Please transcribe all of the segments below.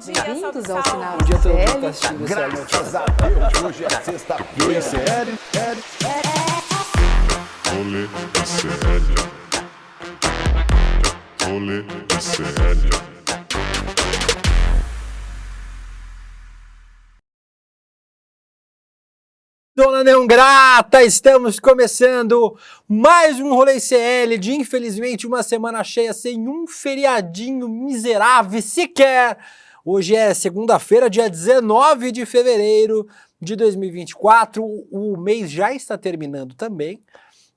dia, Bem-vindos salve, ao salve. sinal Bom dia a todo mundo que CL. tá assistindo esse áudio. Graças a Deus, hoje é sexta-feira. CL. Rolê CL. Rolê CL. Dona Neon Grata, estamos começando mais um Rolê CL de, infelizmente, uma semana cheia sem um feriadinho miserável sequer. Hoje é segunda-feira, dia 19 de fevereiro de 2024. O mês já está terminando também,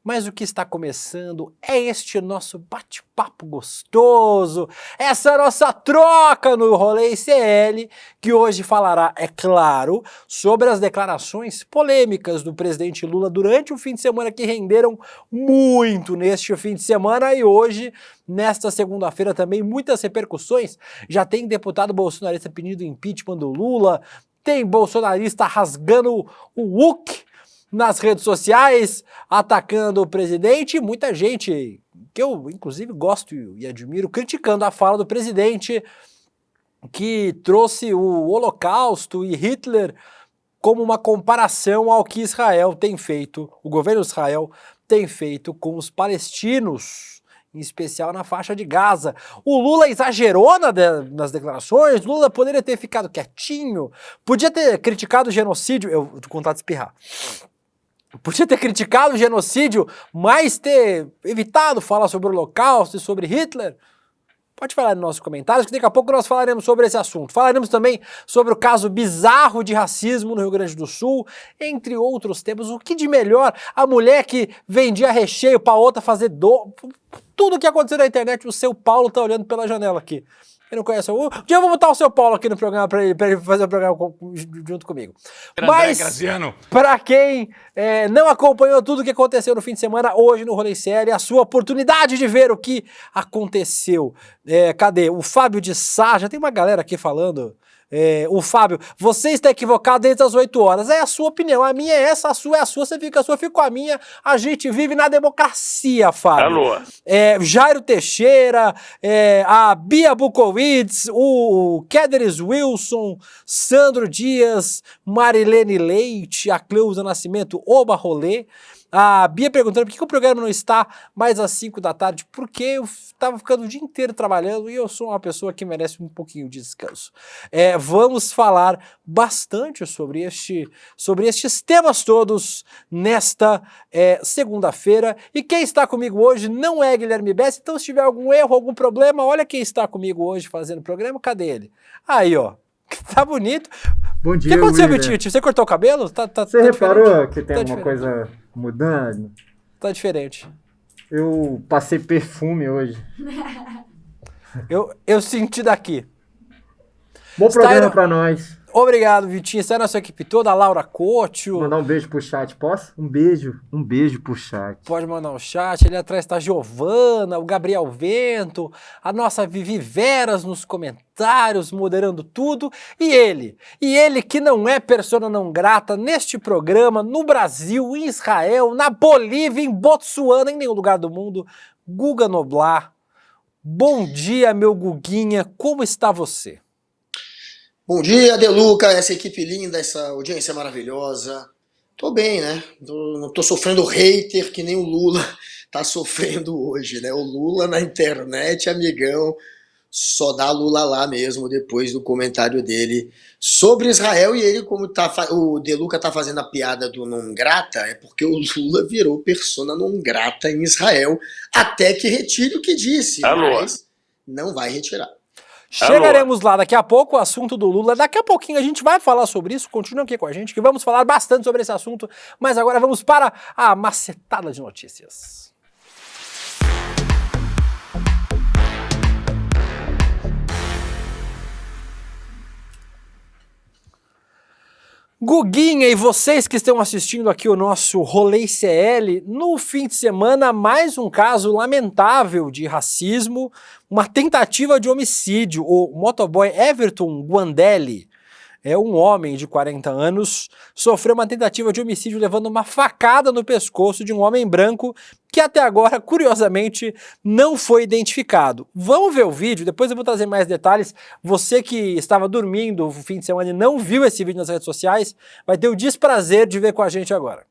mas o que está começando é este nosso bate-papo gostoso, essa nossa troca no Rolê CL, que hoje falará, é claro, sobre as declarações polêmicas do presidente Lula durante o fim de semana, que renderam muito neste fim de semana, e hoje, nesta segunda-feira também, muitas repercussões. Já tem deputado bolsonarista pedindo impeachment do Lula, tem bolsonarista rasgando o UK nas redes sociais, atacando o presidente, e muita gente, que eu inclusive gosto e admiro, criticando a fala do presidente, que trouxe o Holocausto e Hitler como uma comparação ao que Israel tem feito, o governo de Israel tem feito com os palestinos, em especial na faixa de Gaza. O Lula exagerou nas declarações, Lula poderia ter ficado quietinho, podia ter criticado o genocídio, eu tô com vontade de espirrar. Podia ter criticado o genocídio, mas ter evitado falar sobre o Holocausto e sobre Hitler? Pode falar nos nossos comentários, que daqui a pouco nós falaremos sobre esse assunto. Falaremos também sobre o caso bizarro de racismo no Rio Grande do Sul, entre outros temas. O que de melhor a mulher que vendia recheio para outra fazer tudo o que aconteceu na internet, o seu Paulo tá olhando pela janela aqui. Quem não conhece, um dia eu vou botar o seu Paulo aqui no programa para ele fazer o programa junto comigo. Mas, para quem não acompanhou tudo o que aconteceu no fim de semana, hoje no Rolê CL, a sua oportunidade de ver o que aconteceu. Cadê? O Fábio de Sá, já tem uma galera aqui falando. O Fábio, você está equivocado desde as 8 horas. É a sua opinião, a minha é essa, a sua é a sua, você fica a sua, eu fico a minha. A gente vive na democracia, Fábio. Alô. Jairo Teixeira, a Bia Bukowitz, o Kederis Wilson, Sandro Dias, Marilene Leite, a Cleusa Nascimento, Oba Rolê. A Bia perguntando por que o programa não está mais às 5 da tarde, porque eu estava ficando o dia inteiro trabalhando e eu sou uma pessoa que merece um pouquinho de descanso. Vamos falar bastante sobre estes temas todos nesta segunda-feira. E quem está comigo hoje não é Guilherme Bess, então se tiver algum erro, algum problema, olha quem está comigo hoje fazendo o programa, cadê ele? Aí, ó, tá bonito. Bom dia, O que aconteceu, William? Titi? Você cortou o cabelo? Você reparou diferente? que tem Tá alguma diferente. coisa mudando? Tá diferente. Eu passei perfume hoje. Eu senti daqui. Bom Está programa aí- pra nós. Obrigado, Vitinho. Está aí na sua equipe toda, a Laura Couto. Mandar um beijo pro chat, posso? Um beijo pro chat. Pode mandar um chat. Ali atrás está a Giovana, o Gabriel Vento, a nossa Vivi Veras nos comentários, moderando tudo. E ele que não é persona não grata neste programa, no Brasil, em Israel, na Bolívia, em Botsuana, em nenhum lugar do mundo, Guga Noblar. Bom dia, meu Guguinha, como está você? Bom dia, Deluca, essa equipe linda, essa audiência maravilhosa. Tô bem, né? Não tô sofrendo hater que nem o Lula tá sofrendo hoje, né? O Lula na internet, amigão, só dá Lula lá mesmo depois do comentário dele sobre Israel. E ele, como o Deluca tá fazendo a piada do não grata, é porque o Lula virou persona não grata em Israel, até que retire o que disse, mas não vai retirar. Chegaremos lá daqui a pouco, o assunto do Lula. Daqui a pouquinho a gente vai falar sobre isso. Continua aqui com a gente que vamos falar bastante sobre esse assunto. Mas agora vamos para a macetada de notícias. Guguinha e vocês que estão assistindo aqui o nosso Rolê CL, no fim de semana mais um caso lamentável de racismo, uma tentativa de homicídio. O motoboy Everton Guandelli Um homem de 40 anos sofreu uma tentativa de homicídio levando uma facada no pescoço de um homem branco que até agora, curiosamente, não foi identificado. Vamos ver o vídeo, depois eu vou trazer mais detalhes. Você que estava dormindo no fim de semana e não viu esse vídeo nas redes sociais, vai ter o desprazer de ver com a gente agora.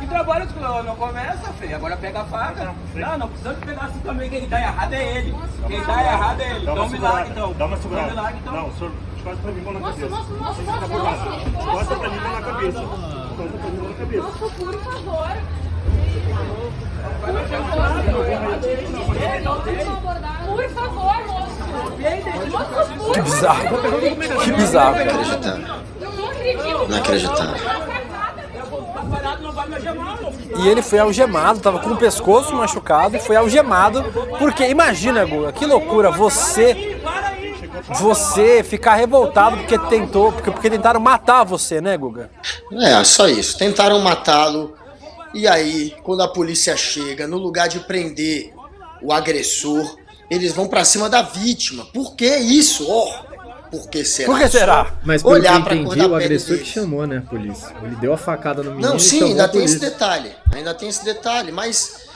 Trabalho não começa, filho. Agora pega a faca. Não precisa de pegar assim também. Quem dá errado é ele. Quem dá errado é ele. Dá um milagre, então. Dá uma segurada. Dá um milagre, então. Não, o senhor encosta pra mim, mão na cabeça. Encosta pra mim, mão na cabeça. Encosta pra mim, mão na cabeça. Nossa, por favor. Por favor, moço. Que bizarro. Que bizarro. Inacreditável. Inacreditável. E ele foi algemado, tava com o pescoço machucado e foi algemado, porque imagina, Guga, que loucura você ficar revoltado porque tentaram matar você, né, Guga? Só isso. Tentaram matá-lo e aí, quando a polícia chega, no lugar de prender o agressor, eles vão pra cima da vítima. Por que isso? Por que será? Por que será? Mas pelo Olhar que eu pra cor entendi, da o pele agressor deles. que chamou, né, a polícia. Ele deu a facada no menino Não, e sim, chamou ainda a tem esse polícia. detalhe. Ainda tem esse detalhe, mas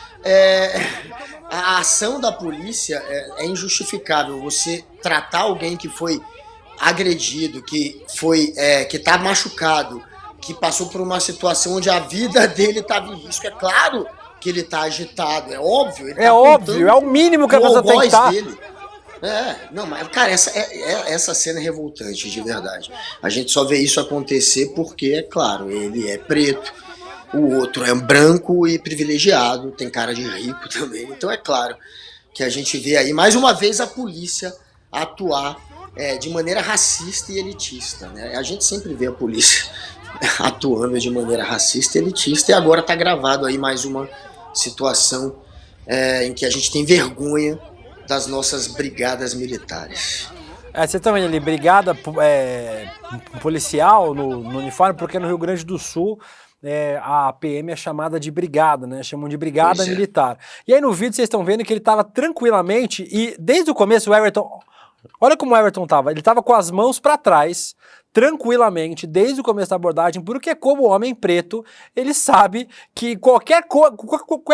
a ação da polícia é injustificável. Você tratar alguém que foi agredido, que tá machucado, que passou por uma situação onde a vida dele estava em risco. É claro que ele tá agitado, é óbvio. Ele tá óbvio, é o mínimo que a pessoa tem que estar. dele. Não, mas, cara, essa cena é revoltante, de verdade. A gente só vê isso acontecer porque, é claro, ele é preto, o outro é branco e privilegiado, tem cara de rico também. Então é claro que a gente vê aí, mais uma vez, a polícia atuar de maneira racista e elitista, né? A gente sempre vê a polícia atuando de maneira racista e elitista, e agora tá gravado aí mais uma situação em que a gente tem vergonha das nossas brigadas militares. Você também ali, brigada policial no uniforme, porque no Rio Grande do Sul a PM é chamada de brigada, né? Chamam de brigada militar. E aí no vídeo vocês estão vendo que ele estava tranquilamente, e desde o começo o Everton... Olha como o Everton estava, ele estava com as mãos para trás, tranquilamente, desde o começo da abordagem, porque como homem preto, ele sabe que qualquer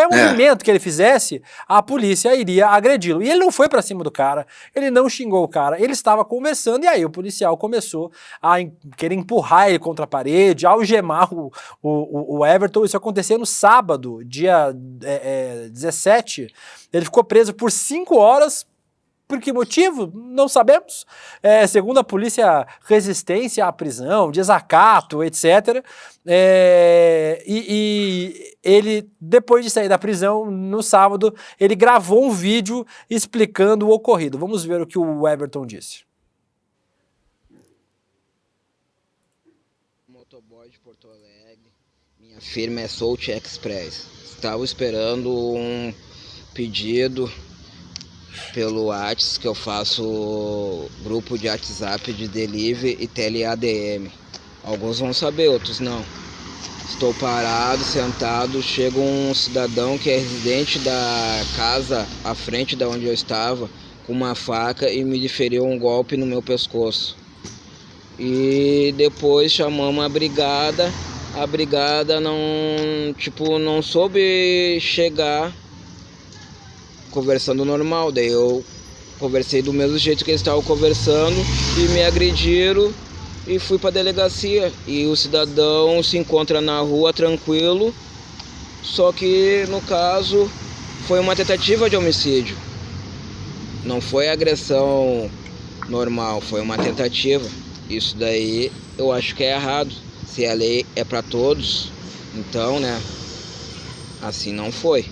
movimento que ele fizesse, a polícia iria agredi-lo. E ele não foi para cima do cara, ele não xingou o cara, ele estava conversando, e aí o policial começou a querer empurrar ele contra a parede, algemar o Everton. Isso aconteceu no sábado, dia 17, ele ficou preso por 5 horas. Por que motivo? Não sabemos. Segundo a polícia, resistência à prisão, desacato, etc. E ele, depois de sair da prisão, no sábado, ele gravou um vídeo explicando o ocorrido. Vamos ver o que o Everton disse. Motoboy de Porto Alegre, minha firma é Soult Express. Estava esperando um pedido pelo WhatsApp, que eu faço grupo de WhatsApp de delivery e teleADM. Alguns vão saber, outros não. Estou parado, sentado, chega um cidadão que é residente da casa à frente da onde eu estava, com uma faca e me desferiu um golpe no meu pescoço. E depois chamamos a brigada não soube chegar conversando normal, daí eu conversei do mesmo jeito que eles estavam conversando e me agrediram e fui para a delegacia. E o cidadão se encontra na rua tranquilo, só que no caso foi uma tentativa de homicídio, não foi agressão normal, foi uma tentativa. Isso daí eu acho que é errado. Se a lei é para todos, então, né, assim não foi.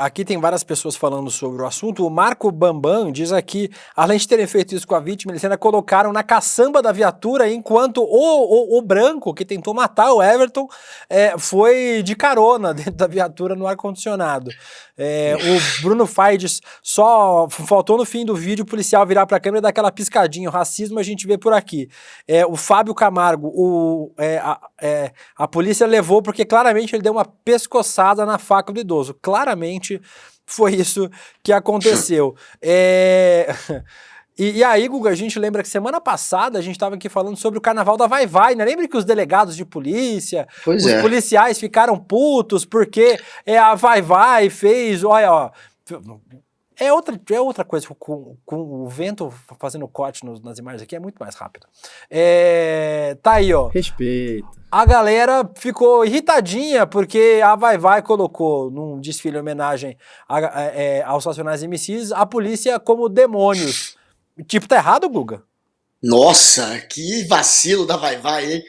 Aqui tem várias pessoas falando sobre o assunto. O Marco Bambam diz aqui, além de terem feito isso com a vítima, eles ainda colocaram na caçamba da viatura, enquanto o branco que tentou matar o Everton foi de carona dentro da viatura no ar-condicionado. O Bruno Faides, só faltou no fim do vídeo o policial virar para a câmera e dar aquela piscadinha. O racismo a gente vê por aqui. O Fábio Camargo, a polícia levou porque claramente ele deu uma pescoçada na faca do idoso. Claramente foi isso que aconteceu. E aí, Guga, a gente lembra que semana passada a gente estava aqui falando sobre o carnaval da Vai-Vai, né? Lembra que os delegados de polícia, Pois os é. policiais ficaram putos porque a Vai-Vai fez, olha, ó... É outra coisa, com o vento fazendo corte nas imagens aqui, é muito mais rápido. Tá aí, ó. Respeito. A galera ficou irritadinha porque a Vai-Vai colocou num desfile em homenagem aos Racionais MCs a polícia como demônios. Tipo, tá errado, Guga? Nossa, que vacilo da Vai-Vai, hein?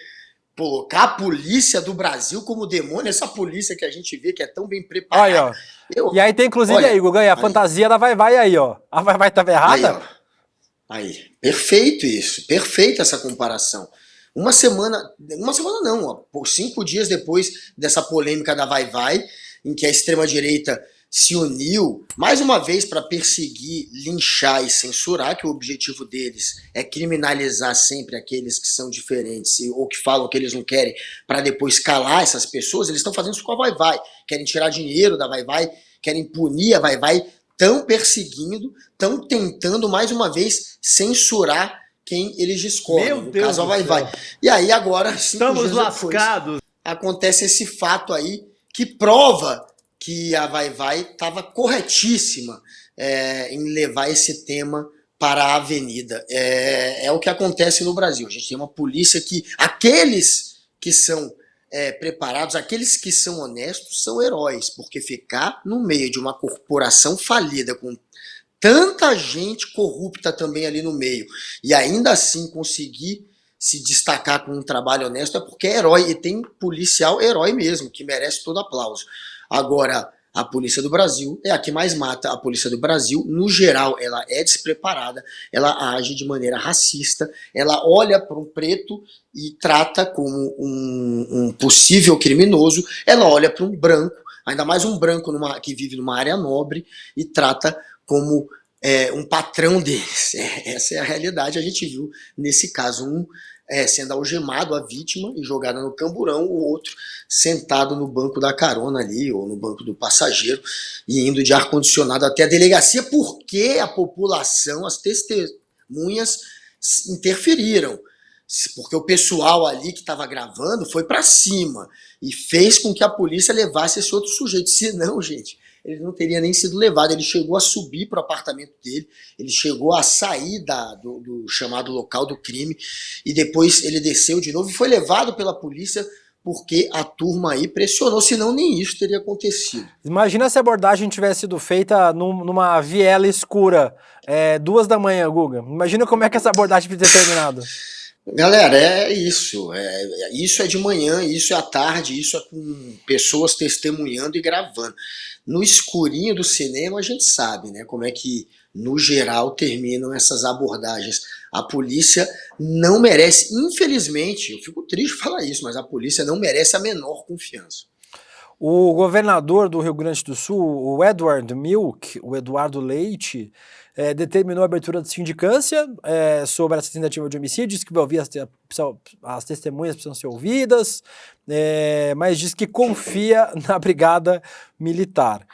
Colocar a polícia do Brasil como demônio, essa polícia que a gente vê que é tão bem preparada. Aí, ó. E aí tem inclusive aí, Guga, a fantasia da Vai-Vai aí, ó. A Vai-Vai tava errada? Aí, perfeito isso, perfeita essa comparação. Uma semana não, ó, por 5 dias depois dessa polêmica da Vai-Vai, em que a extrema-direita se uniu, mais uma vez, para perseguir, linchar e censurar, que o objetivo deles é criminalizar sempre aqueles que são diferentes ou que falam que eles não querem, para depois calar essas pessoas. Eles estão fazendo isso com a Vai-Vai, querem tirar dinheiro da Vai-Vai, querem punir a Vai-Vai, estão perseguindo, estão tentando, mais uma vez, censurar quem eles discordam, no caso a Vai-Vai. E aí agora, 5 dias depois, acontece esse fato aí que prova que a Vai-Vai estava corretíssima em levar esse tema para a avenida. É o que acontece no Brasil. A gente tem uma polícia que aqueles que são preparados, aqueles que são honestos, são heróis, porque ficar no meio de uma corporação falida com tanta gente corrupta também ali no meio e ainda assim conseguir se destacar com um trabalho honesto é porque é herói, e tem policial herói mesmo, que merece todo aplauso. Agora, a Polícia do Brasil é a que mais mata. A Polícia do Brasil, no geral, ela é despreparada, ela age de maneira racista, ela olha para um preto e trata como um possível criminoso, ela olha para um branco, ainda mais um branco que vive numa área nobre, e trata como um patrão deles. Essa é a realidade. A gente viu nesse caso sendo algemado, a vítima, e jogada no camburão, o outro sentado no banco da carona ali, ou no banco do passageiro, e indo de ar-condicionado até a delegacia, porque a população, as testemunhas interferiram. Porque o pessoal ali que estava gravando foi para cima e fez com que a polícia levasse esse outro sujeito. Senão, gente, ele não teria nem sido levado. Ele chegou a subir para o apartamento dele, ele chegou a sair do chamado local do crime, e depois ele desceu de novo e foi levado pela polícia porque a turma aí pressionou, senão nem isso teria acontecido. Imagina se a abordagem tivesse sido feita numa viela escura, 2 da manhã, Guga. Imagina como é que essa abordagem teria terminado. Galera, é isso. Isso é de manhã, isso é à tarde, isso é com pessoas testemunhando e gravando. No escurinho do cinema a gente sabe, né, como é que, no geral, terminam essas abordagens. A polícia não merece, infelizmente, eu fico triste de falar isso, mas a polícia não merece a menor confiança. O governador do Rio Grande do Sul, o Eduardo Leite, determinou a abertura de sindicância sobre essa tentativa de homicídio, disse que vai ouvir as testemunhas precisam ser ouvidas, mas diz que confia na brigada militar.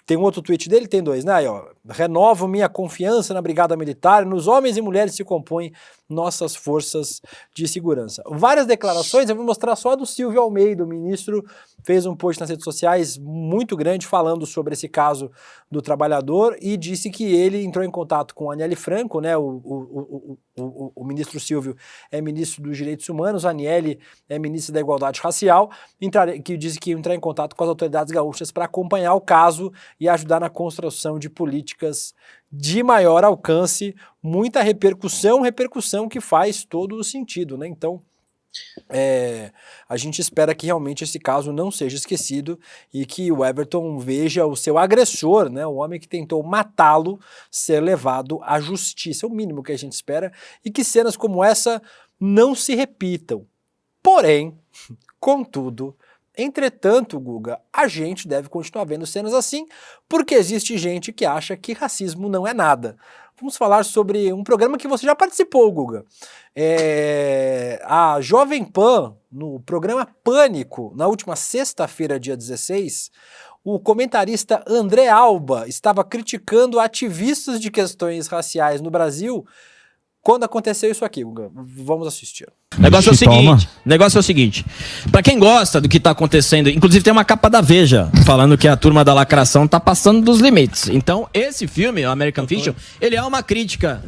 Tem um outro tweet dele, tem 2, né? Aí, ó, renovo minha confiança na brigada militar, nos homens e mulheres se compõem nossas forças de segurança. Várias declarações, eu vou mostrar só a do Silvio Almeida, o ministro fez um post nas redes sociais muito grande falando sobre esse caso do trabalhador e disse que ele entrou em contato com a Aniele Franco, né? O ministro Silvio é ministro dos Direitos Humanos, a Aniele é ministra da Igualdade Racial, que disse que ia entrar em contato com as autoridades gaúchas para acompanhar o caso e ajudar na construção de políticas de maior alcance, muita repercussão que faz todo o sentido, né? Então, a gente espera que realmente esse caso não seja esquecido e que o Everton veja o seu agressor, né, o homem que tentou matá-lo, ser levado à justiça. É o mínimo que a gente espera, e que cenas como essa não se repitam. Porém, contudo, entretanto, Guga, a gente deve continuar vendo cenas assim, porque existe gente que acha que racismo não é nada. Vamos falar sobre um programa que você já participou, Guga. A Jovem Pan, no programa Pânico, na última sexta-feira, dia 16, o comentarista André Alba estava criticando ativistas de questões raciais no Brasil quando aconteceu isso aqui, Guga. Vamos assistir. O negócio é o seguinte, pra quem gosta do que tá acontecendo, inclusive tem uma capa da Veja falando que a turma da lacração tá passando dos limites. Então, esse filme, o American Fiction, ele é uma crítica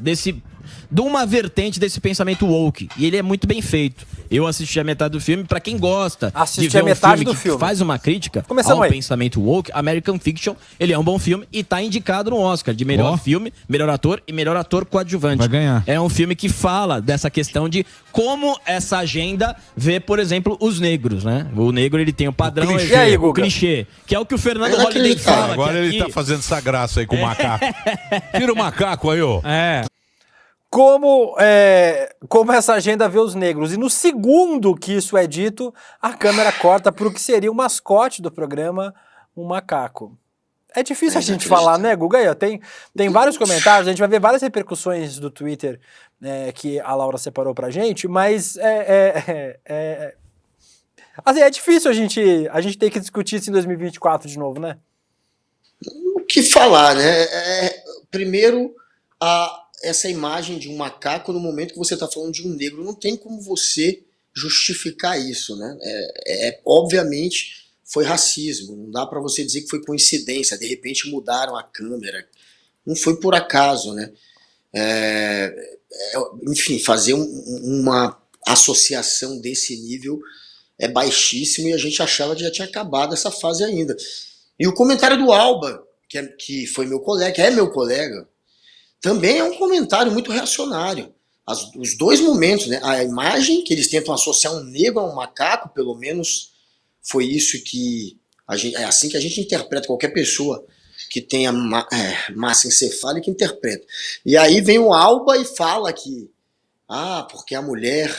de uma vertente desse pensamento woke, e ele é muito bem feito. Eu assisti a metade do filme, pra quem gosta de ver um filme que faz uma crítica ao pensamento woke, American Fiction, ele é um bom filme e tá indicado no Oscar de melhor filme, melhor ator e melhor ator coadjuvante. Vai ganhar. É um filme que fala dessa questão de como essa agenda vê, por exemplo, os negros, né? O negro, ele tem o padrão, o clichê, que é o que o Fernando Holliday fala. Agora ele tá fazendo essa graça aí com o macaco. Tira o macaco aí, ó. Como essa agenda vê os negros. E no segundo que isso é dito, a câmera corta para o que seria o mascote do programa, um macaco. É difícil a gente falar, né, Guga? Aí, ó, tem vários comentários, a gente vai ver várias repercussões do Twitter que a Laura separou pra gente, mas assim, é difícil a gente ter que discutir isso em 2024 de novo, né? O que falar, né? Primeiro, essa imagem de um macaco no momento que você está falando de um negro, não tem como você justificar isso, né? Obviamente foi racismo, não dá para você dizer que foi coincidência, de repente mudaram a câmera, não foi por acaso, né? Enfim, fazer uma associação desse nível é baixíssimo e a gente achava que já tinha acabado essa fase ainda. E o comentário do Alba, que foi meu colega, que é meu colega, também é um comentário muito reacionário. Os dois momentos, né? A imagem que eles tentam associar um negro a um macaco, pelo menos foi isso que é assim que a gente interpreta qualquer pessoa que tenha massa encefálica interpreta. E aí vem o Alba e fala que porque a mulher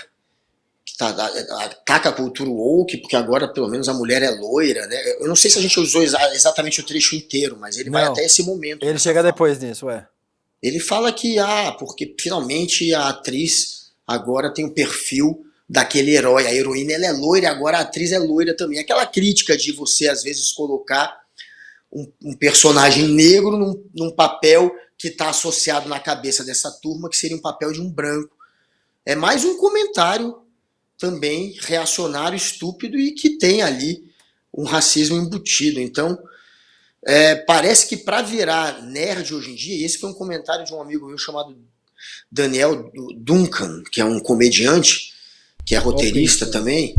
ataca a cultura woke, porque agora pelo menos a mulher é loira, né? Eu não sei se a gente usou exatamente o trecho inteiro, mas ele vai até esse momento. Ele chega depois nisso, Ele fala que, porque finalmente a atriz agora tem o perfil daquele herói. A heroína ela é loira, agora a atriz é loira também. Aquela crítica de você, às vezes, colocar um personagem negro num papel que está associado na cabeça dessa turma, que seria um papel de um branco. É mais um comentário também reacionário, estúpido, e que tem ali um racismo embutido. Então, parece que para virar nerd hoje em dia, e esse foi um comentário de um amigo meu chamado Daniel Duncan, que é um comediante, que é roteirista também.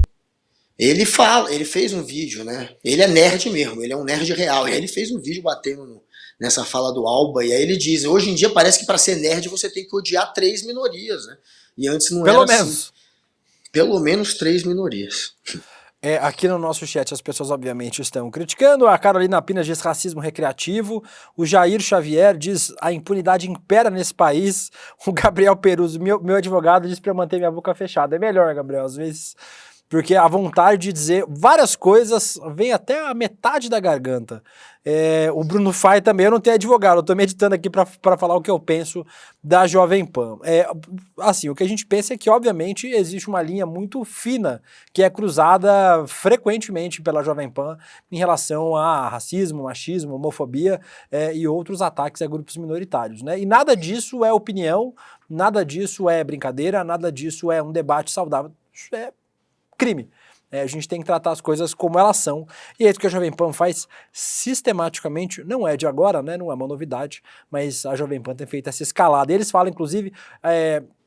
Ele fez um vídeo, né? Ele é nerd mesmo, ele é um nerd real. E aí ele fez um vídeo batendo nessa fala do Alba, e aí ele diz, hoje em dia parece que para ser nerd você tem que odiar 3 minorias, né? E antes não era assim. Pelo menos 3 minorias. Aqui no nosso chat as pessoas obviamente estão criticando. A Carolina Pinas diz racismo recreativo. O Jair Xavier diz a impunidade impera nesse país. O Gabriel Peruso, meu advogado, diz para eu manter minha boca fechada. É melhor, Gabriel, às vezes, porque a vontade de dizer várias coisas vem até a metade da garganta. O Bruno Fai também, eu não tenho advogado, eu estou meditando aqui para falar o que eu penso da Jovem Pan. Assim, o que a gente pensa é que, obviamente, existe uma linha muito fina que é cruzada frequentemente pela Jovem Pan em relação a racismo, machismo, homofobia e outros ataques a grupos minoritários, né? E nada disso é opinião, nada disso é brincadeira, nada disso é um debate saudável. Isso é crime. A gente tem que tratar as coisas como elas são, e é isso que a Jovem Pan faz sistematicamente, não é de agora, né, não é uma novidade, mas a Jovem Pan tem feito essa escalada. E eles falam, inclusive,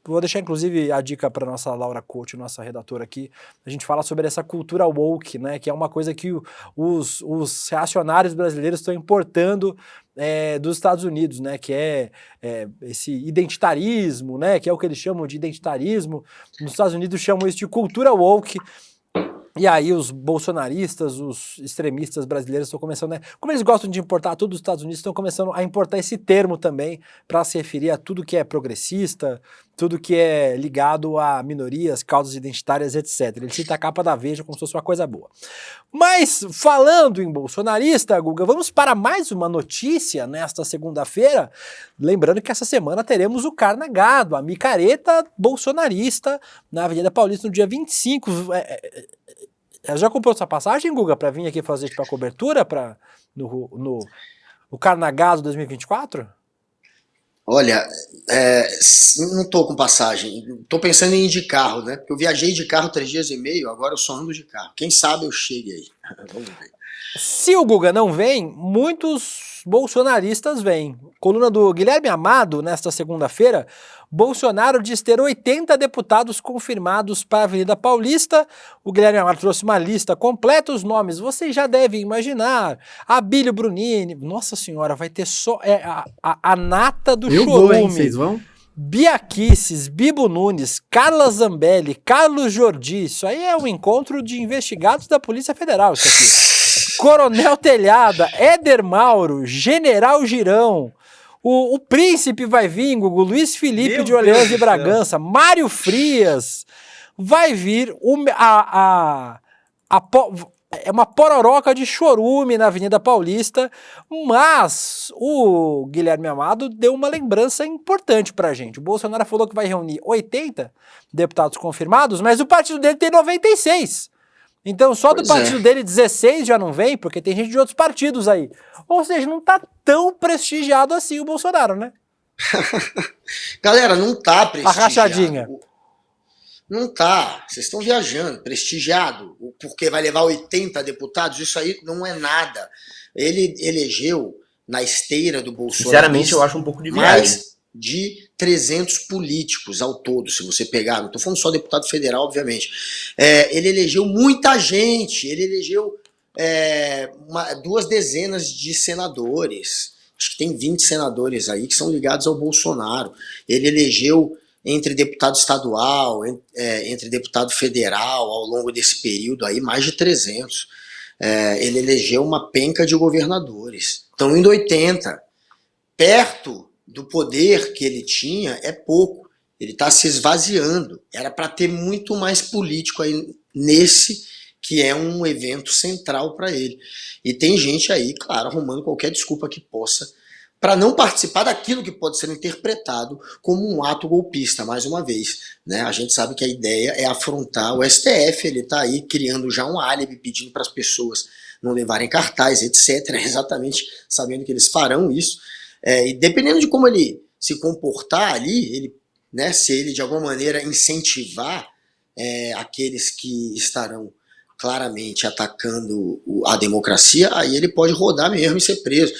vou deixar inclusive a dica para nossa Laura Couto, nossa redatora aqui, a gente fala sobre essa cultura woke, né, que é uma coisa que os reacionários brasileiros estão importando dos Estados Unidos, né, que é esse identitarismo, né, que é o que eles chamam de identitarismo. Nos Estados Unidos chamam isso de cultura woke. E aí os bolsonaristas, os extremistas brasileiros estão começando, como eles gostam de importar tudo dos Estados Unidos, estão começando a importar esse termo também para se referir a tudo que é progressista, tudo que é ligado a minorias, causas identitárias, etc. Ele cita a capa da Veja como se fosse uma coisa boa. Mas, falando em bolsonarista, Guga, vamos para mais uma notícia nesta segunda-feira. Lembrando que essa semana teremos o Carnagado, a micareta bolsonarista na Avenida Paulista no dia 25. Já comprou sua passagem, Guga, para vir aqui fazer tipo a cobertura, para no Carnagazo 2024? Olha, não tô com passagem. Tô pensando em ir de carro, né? Porque eu viajei de carro 3 dias e meio, agora eu só ando de carro. Quem sabe eu chegue aí. Vamos ver. Se o Guga não vem, muitos bolsonaristas vêm. Coluna do Guilherme Amado, nesta segunda-feira, Bolsonaro diz ter 80 deputados confirmados para a Avenida Paulista. O Guilherme Amado trouxe uma lista completa, os nomes vocês já devem imaginar. Abílio Brunini, nossa senhora, vai ter só a nata do Eu chorume. vou, hein? Vocês vão? Bia Kicis, Bibo Nunes, Carla Zambelli, Carlos Jordi, isso aí é um encontro de investigados da Polícia Federal, isso aqui. Coronel Telhada, Éder Mauro, General Girão, o Príncipe vai vir, Gugu, Luiz Felipe Meu de Orleans Deus e do Bragança, Mário Frias, vai vir é uma pororoca de chorume na Avenida Paulista, mas o Guilherme Amado deu uma lembrança importante pra gente. O Bolsonaro falou que vai reunir 80 deputados confirmados, mas o partido dele tem 96. Então só do partido dele 16 já não vem, porque tem gente de outros partidos aí. Ou seja, não tá tão prestigiado assim o Bolsonaro, né? Galera, não tá prestigiado. A rachadinha. Não tá. Vocês estão viajando. Prestigiado. Porque vai levar 80 deputados, isso aí não é nada. Ele elegeu na esteira do Bolsonaro. Sinceramente, eu acho um pouco de viagem. Mais de 300 políticos ao todo, se você pegar. Não estou falando só deputado federal, obviamente. Ele elegeu muita gente. Ele elegeu 2 dezenas de senadores. Acho que tem 20 senadores aí que são ligados ao Bolsonaro. Ele elegeu entre deputado estadual, entre deputado federal, ao longo desse período aí, mais de 300. Ele elegeu uma penca de governadores. Estão indo 80. Perto do poder que ele tinha é pouco. Ele está se esvaziando. Era para ter muito mais político aí nesse, que é um evento central para ele. E tem gente aí, claro, arrumando qualquer desculpa que possa para não participar daquilo que pode ser interpretado como um ato golpista, mais uma vez. Né? A gente sabe que a ideia é afrontar o STF, ele está aí criando já um álibi, pedindo para as pessoas não levarem cartaz, etc., exatamente sabendo que eles farão isso. E dependendo de como ele se comportar ali, se ele de alguma maneira incentivar aqueles que estarão claramente atacando a democracia, aí ele pode rodar mesmo e ser preso.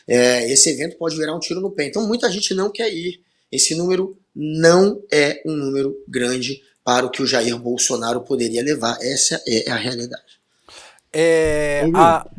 Esse evento pode virar um tiro no pé. Então muita gente não quer ir. Esse número não é um número grande para o que o Jair Bolsonaro poderia levar. Essa é a realidade.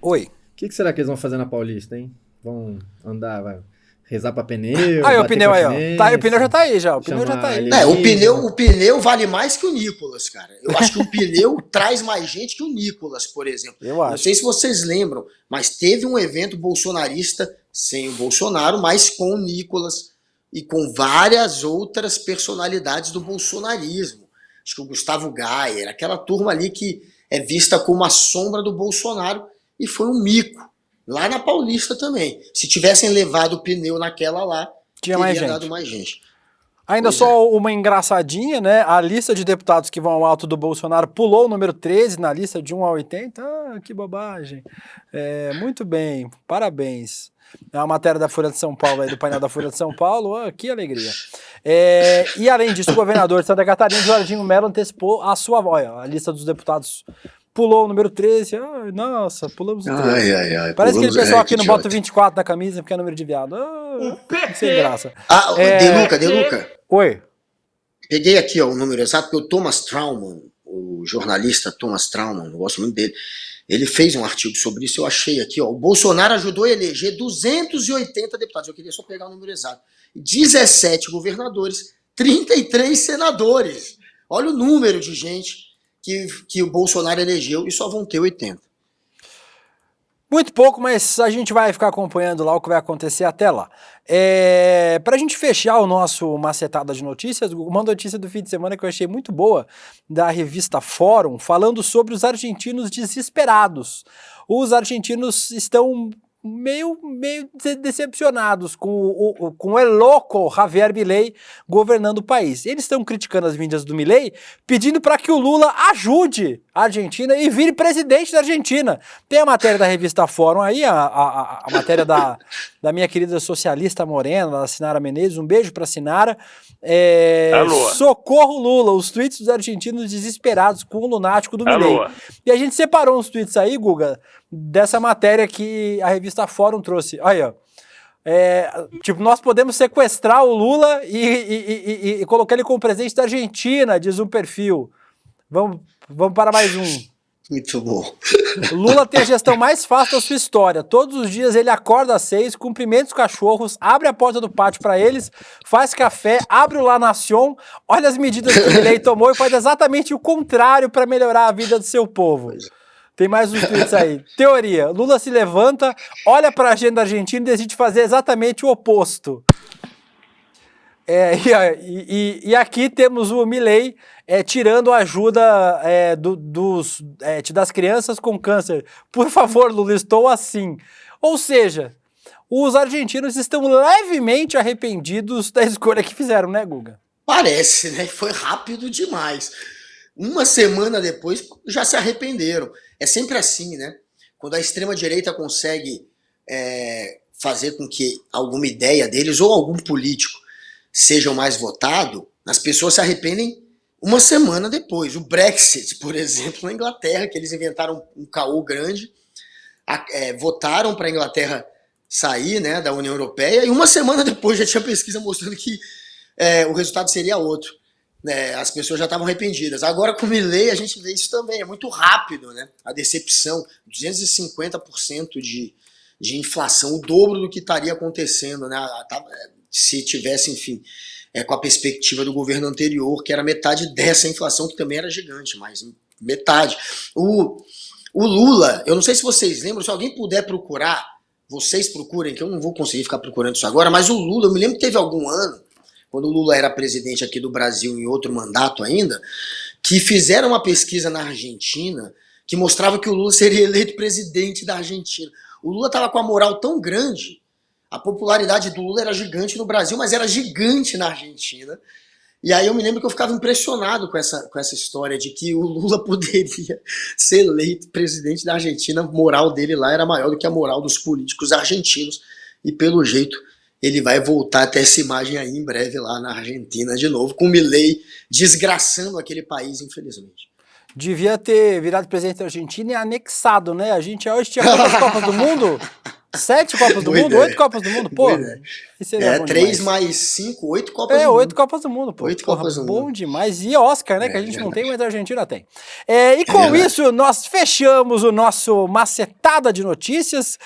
Oi. O que será que eles vão fazer na Paulista, hein? Vão andar, vai rezar pra pneu? Aí o pneu aí, ó. O pneu já tá aí, já. O pneu já tá aí. O pneu vale mais que o Nicolas, cara. Eu acho que o pneu traz mais gente que o Nicolas, por exemplo. Eu acho. Não sei se vocês lembram, mas teve um evento bolsonarista sem o Bolsonaro, mas com o Nicolas e com várias outras personalidades do bolsonarismo. Acho que o Gustavo Gayer, aquela turma ali que é vista como a sombra do Bolsonaro, e foi um mico. Lá na Paulista também. Se tivessem levado o pneu naquela lá, teria dado mais gente. Ainda só uma engraçadinha, né? A lista de deputados que vão ao alto do Bolsonaro pulou o número 13 na lista de 1 a 80. Que bobagem. Muito bem, parabéns. É uma matéria da Folha de São Paulo, aí, do painel da Folha de São Paulo. Que alegria. E além disso, o governador de Santa Catarina, Jorginho Mello, antecipou a sua voz. A lista dos deputados pulou o número 13. Nossa, pulamos o 13. Parece aquele pessoal que não bota o 24 na camisa porque é número de viado. Sem graça. Deluca. Oi. Peguei aqui o número exato, porque o Thomas Trauman, o jornalista Thomas Trauman, eu gosto muito dele, ele fez um artigo sobre isso, eu achei aqui, o Bolsonaro ajudou a eleger 280 deputados, eu queria só pegar o número exato, 17 governadores, 33 senadores. Olha o número de gente que o Bolsonaro elegeu e só vão ter 80. Muito pouco, mas a gente vai ficar acompanhando lá o que vai acontecer até lá. Pra gente fechar o nosso macetada de notícias, uma notícia do fim de semana que eu achei muito boa, da revista Fórum, falando sobre os argentinos desesperados. Os argentinos estão meio decepcionados com o El Loco Javier Milei governando o país. Eles estão criticando as mídias do Milei, pedindo para que o Lula ajude a Argentina e vire presidente da Argentina. Tem a matéria da revista Fórum aí, a matéria da minha querida socialista morena, da Sinara Menezes, um beijo pra Sinara. Socorro Lula, os tweets dos argentinos desesperados com o lunático do Milei. E a gente separou uns tweets aí, Guga, dessa matéria que a revista Fórum trouxe. Aí, ó. Tipo, nós podemos sequestrar o Lula e colocar ele como presidente da Argentina, diz um perfil. Vamos para mais um. Muito bom. Lula tem a gestão mais fácil da sua história. Todos os dias ele acorda às 6, cumprimenta os cachorros, abre a porta do pátio para eles, faz café, abre o La Nación, olha as medidas que o Milei tomou e faz exatamente o contrário para melhorar a vida do seu povo. Tem mais uns tweets aí. Teoria. Lula se levanta, olha para a agenda argentina e decide fazer exatamente o oposto. E aqui temos o Milei tirando a ajuda das crianças com câncer. Por favor, Lula, estou assim. Ou seja, os argentinos estão levemente arrependidos da escolha que fizeram, né, Guga? Parece, né? Foi rápido demais. Uma semana depois já se arrependeram. É sempre assim, né? Quando a extrema-direita consegue fazer com que alguma ideia deles ou algum político seja o mais votado, as pessoas se arrependem uma semana depois. O Brexit, por exemplo, na Inglaterra, que eles inventaram um caô grande, votaram para a Inglaterra sair, né, da União Europeia, e uma semana depois já tinha pesquisa mostrando que o resultado seria outro. As pessoas já estavam arrependidas. Agora, com o Milei, a gente vê isso também. É muito rápido, né? A decepção, 250% de inflação, o dobro do que estaria acontecendo, né? Se tivesse, enfim, com a perspectiva do governo anterior, que era metade dessa inflação, que também era gigante, mas metade. O Lula, eu não sei se vocês lembram, se alguém puder procurar, vocês procurem, que eu não vou conseguir ficar procurando isso agora, mas o Lula, eu me lembro que teve algum ano, quando o Lula era presidente aqui do Brasil, em outro mandato ainda, que fizeram uma pesquisa na Argentina que mostrava que o Lula seria eleito presidente da Argentina. O Lula estava com a moral tão grande, a popularidade do Lula era gigante no Brasil, mas era gigante na Argentina. E aí eu me lembro que eu ficava impressionado com essa história de que o Lula poderia ser eleito presidente da Argentina. A moral dele lá era maior do que a moral dos políticos argentinos. E pelo jeito ele vai voltar até essa imagem aí em breve lá na Argentina de novo, com o Milei desgraçando aquele país, infelizmente. Devia ter virado presidente da Argentina e anexado, né? A gente hoje tinha quantas Copas do Mundo? 7 Copas do Mundo? 8 Copas do Mundo? Pô, isso seria 3 mais 5, 8 Copas do Mundo. 8 Copas do Mundo, pô. 8 Copas do Mundo. Bom demais. E Oscar, né? Que a gente não tem, mas a Argentina tem. E com isso, nós fechamos o nosso Macetada de Notícias.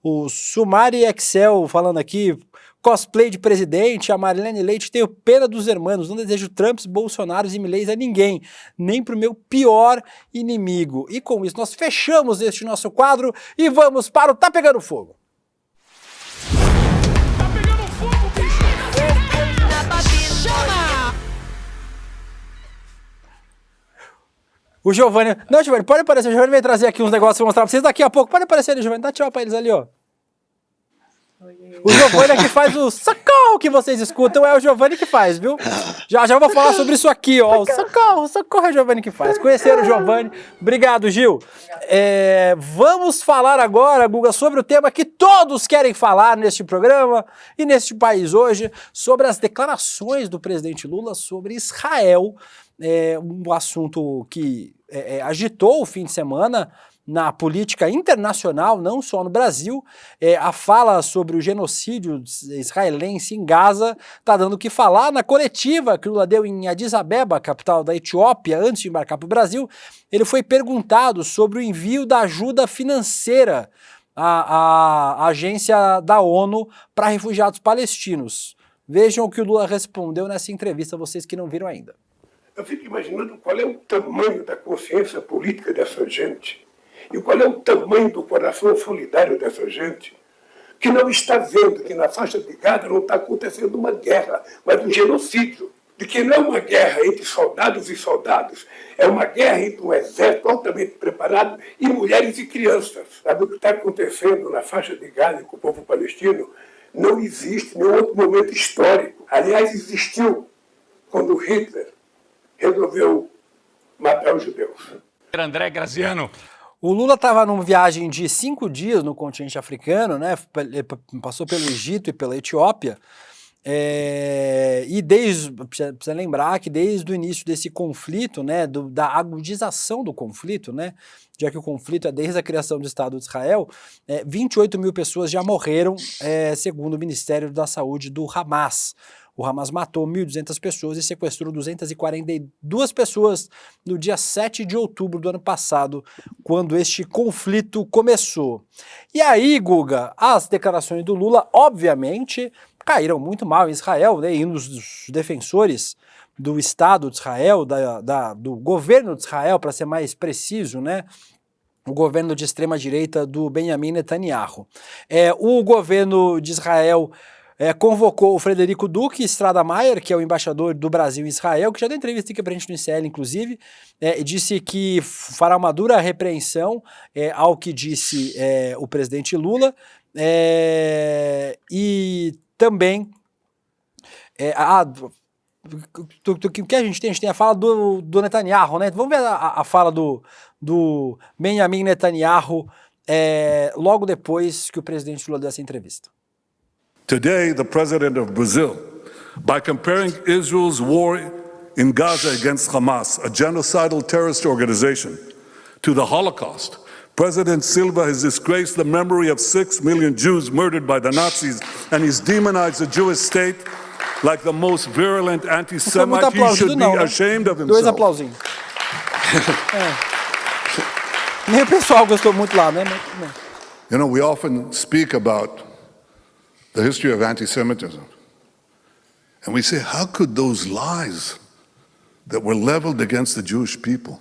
O Sumari Excel falando aqui, cosplay de presidente, a Marilene Leite, tenho pena dos irmãos, não desejo Trumps, Bolsonaros e Mileis a ninguém, nem pro meu pior inimigo. E com isso nós fechamos este nosso quadro e vamos para o Tá Pegando Fogo. Tá pegando fogo, bicho! Chama! O Giovanni... Não, Giovanni, pode aparecer. O Giovanni vai trazer aqui uns negócios pra mostrar pra vocês daqui a pouco. Pode aparecer ali, Giovanni. Dá tchau pra eles ali, ó. O Giovanni que faz o socorro que vocês escutam, é o Giovanni que faz, viu? Já vou falar sobre isso aqui, ó. O socorro é o Giovanni que faz. Conheceram o Giovanni. Obrigado, Gil. Vamos falar agora, Guga, sobre o tema que todos querem falar neste programa e neste país hoje, sobre as declarações do presidente Lula sobre Israel. Um assunto que agitou o fim de semana na política internacional, não só no Brasil. A fala sobre o genocídio israelense em Gaza está dando o que falar. Na coletiva que o Lula deu em Addis Abeba, capital da Etiópia, antes de embarcar para o Brasil, ele foi perguntado sobre o envio da ajuda financeira à agência da ONU para refugiados palestinos. Vejam o que o Lula respondeu nessa entrevista, vocês que não viram ainda. Eu fico imaginando qual é o tamanho da consciência política dessa gente e qual é o tamanho do coração solidário dessa gente que não está vendo que na faixa de Gaza não está acontecendo uma guerra, mas um genocídio. De que não é uma guerra entre soldados e soldados, é uma guerra entre um exército altamente preparado e mulheres e crianças. Sabe o que está acontecendo na faixa de Gaza com o povo palestino? Não existe nenhum outro momento histórico. Aliás, existiu quando Hitler resolveu matar os judeus. André Graziano. O Lula estava numa viagem de 5 dias no continente africano, né? Passou pelo Egito e pela Etiópia. E precisa lembrar que desde o início desse conflito, né, da agudização do conflito, né, já que o conflito é desde a criação do Estado de Israel, 28 mil pessoas já morreram, segundo o Ministério da Saúde do Hamas. O Hamas matou 1.200 pessoas e sequestrou 242 pessoas no dia 7 de outubro do ano passado, quando este conflito começou. E aí, Guga, as declarações do Lula, obviamente, caíram muito mal em Israel, né, e um dos defensores do Estado de Israel, do governo de Israel, para ser mais preciso, né, o governo de extrema-direita do Benjamin Netanyahu. O governo de Israel convocou o Frederico Duque Stradamayer, que é o embaixador do Brasil em Israel, que já deu entrevista aqui pra gente no ICL, inclusive, e disse que fará uma dura repreensão ao que disse o presidente Lula, e também o que a gente tem? A gente tem a fala do Netanyahu, né? Vamos ver a fala do Benjamin Netanyahu logo depois que o presidente Lula deu essa entrevista. Today, the president of Brazil, by comparing Israel's war in Gaza against Hamas, a genocidal terrorist organization, to the Holocaust, President Silva has disgraced the memory of 6 million Jews murdered by the Nazis, and he's demonized the Jewish state like the most virulent anti-Semite. He should be ashamed of himself. 2 aplausinhos. Nem o pessoal gostou muito lá, né? You know, we often speak about the history of anti-Semitism. And we say, how could those lies that were leveled against the Jewish people,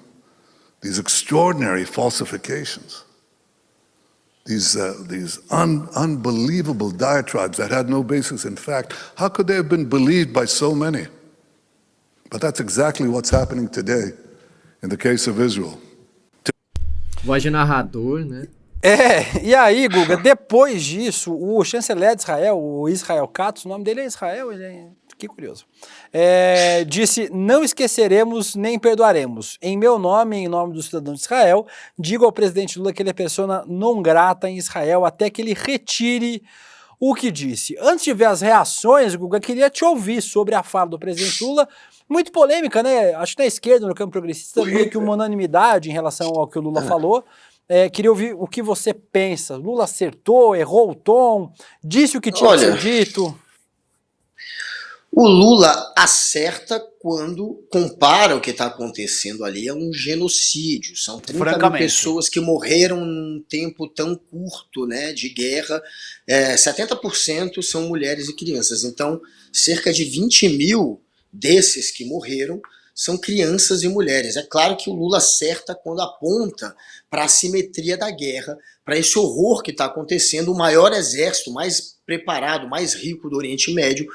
these extraordinary falsifications, these unbelievable diatribes that had no basis in fact, how could they have been believed by so many? But that's exactly what's happening today in the case of Israel. Voz de narrador, né? E aí, Guga, depois disso, o chanceler de Israel, o Israel Katz, o nome dele é Israel, que curioso, disse: não esqueceremos nem perdoaremos. Em meu nome, em nome dos cidadãos de Israel, digo ao presidente Lula que ele é persona non grata em Israel até que ele retire o que disse. Antes de ver as reações, Guga, queria te ouvir sobre a fala do presidente Lula, muito polêmica, né? Acho que na esquerda, no campo progressista, meio que uma unanimidade em relação ao que o Lula falou. Queria ouvir o que você pensa. Lula acertou, errou o tom, disse o que tinha que ser dito? O Lula acerta quando compara o que está acontecendo ali a um genocídio. São 30 mil pessoas que morreram num tempo tão curto, né, de guerra. 70% são mulheres e crianças. Então, cerca de 20 mil desses que morreram são crianças e mulheres. É claro que o Lula acerta quando aponta para a assimetria da guerra, para esse horror que está acontecendo, o maior exército mais preparado, mais rico do Oriente Médio,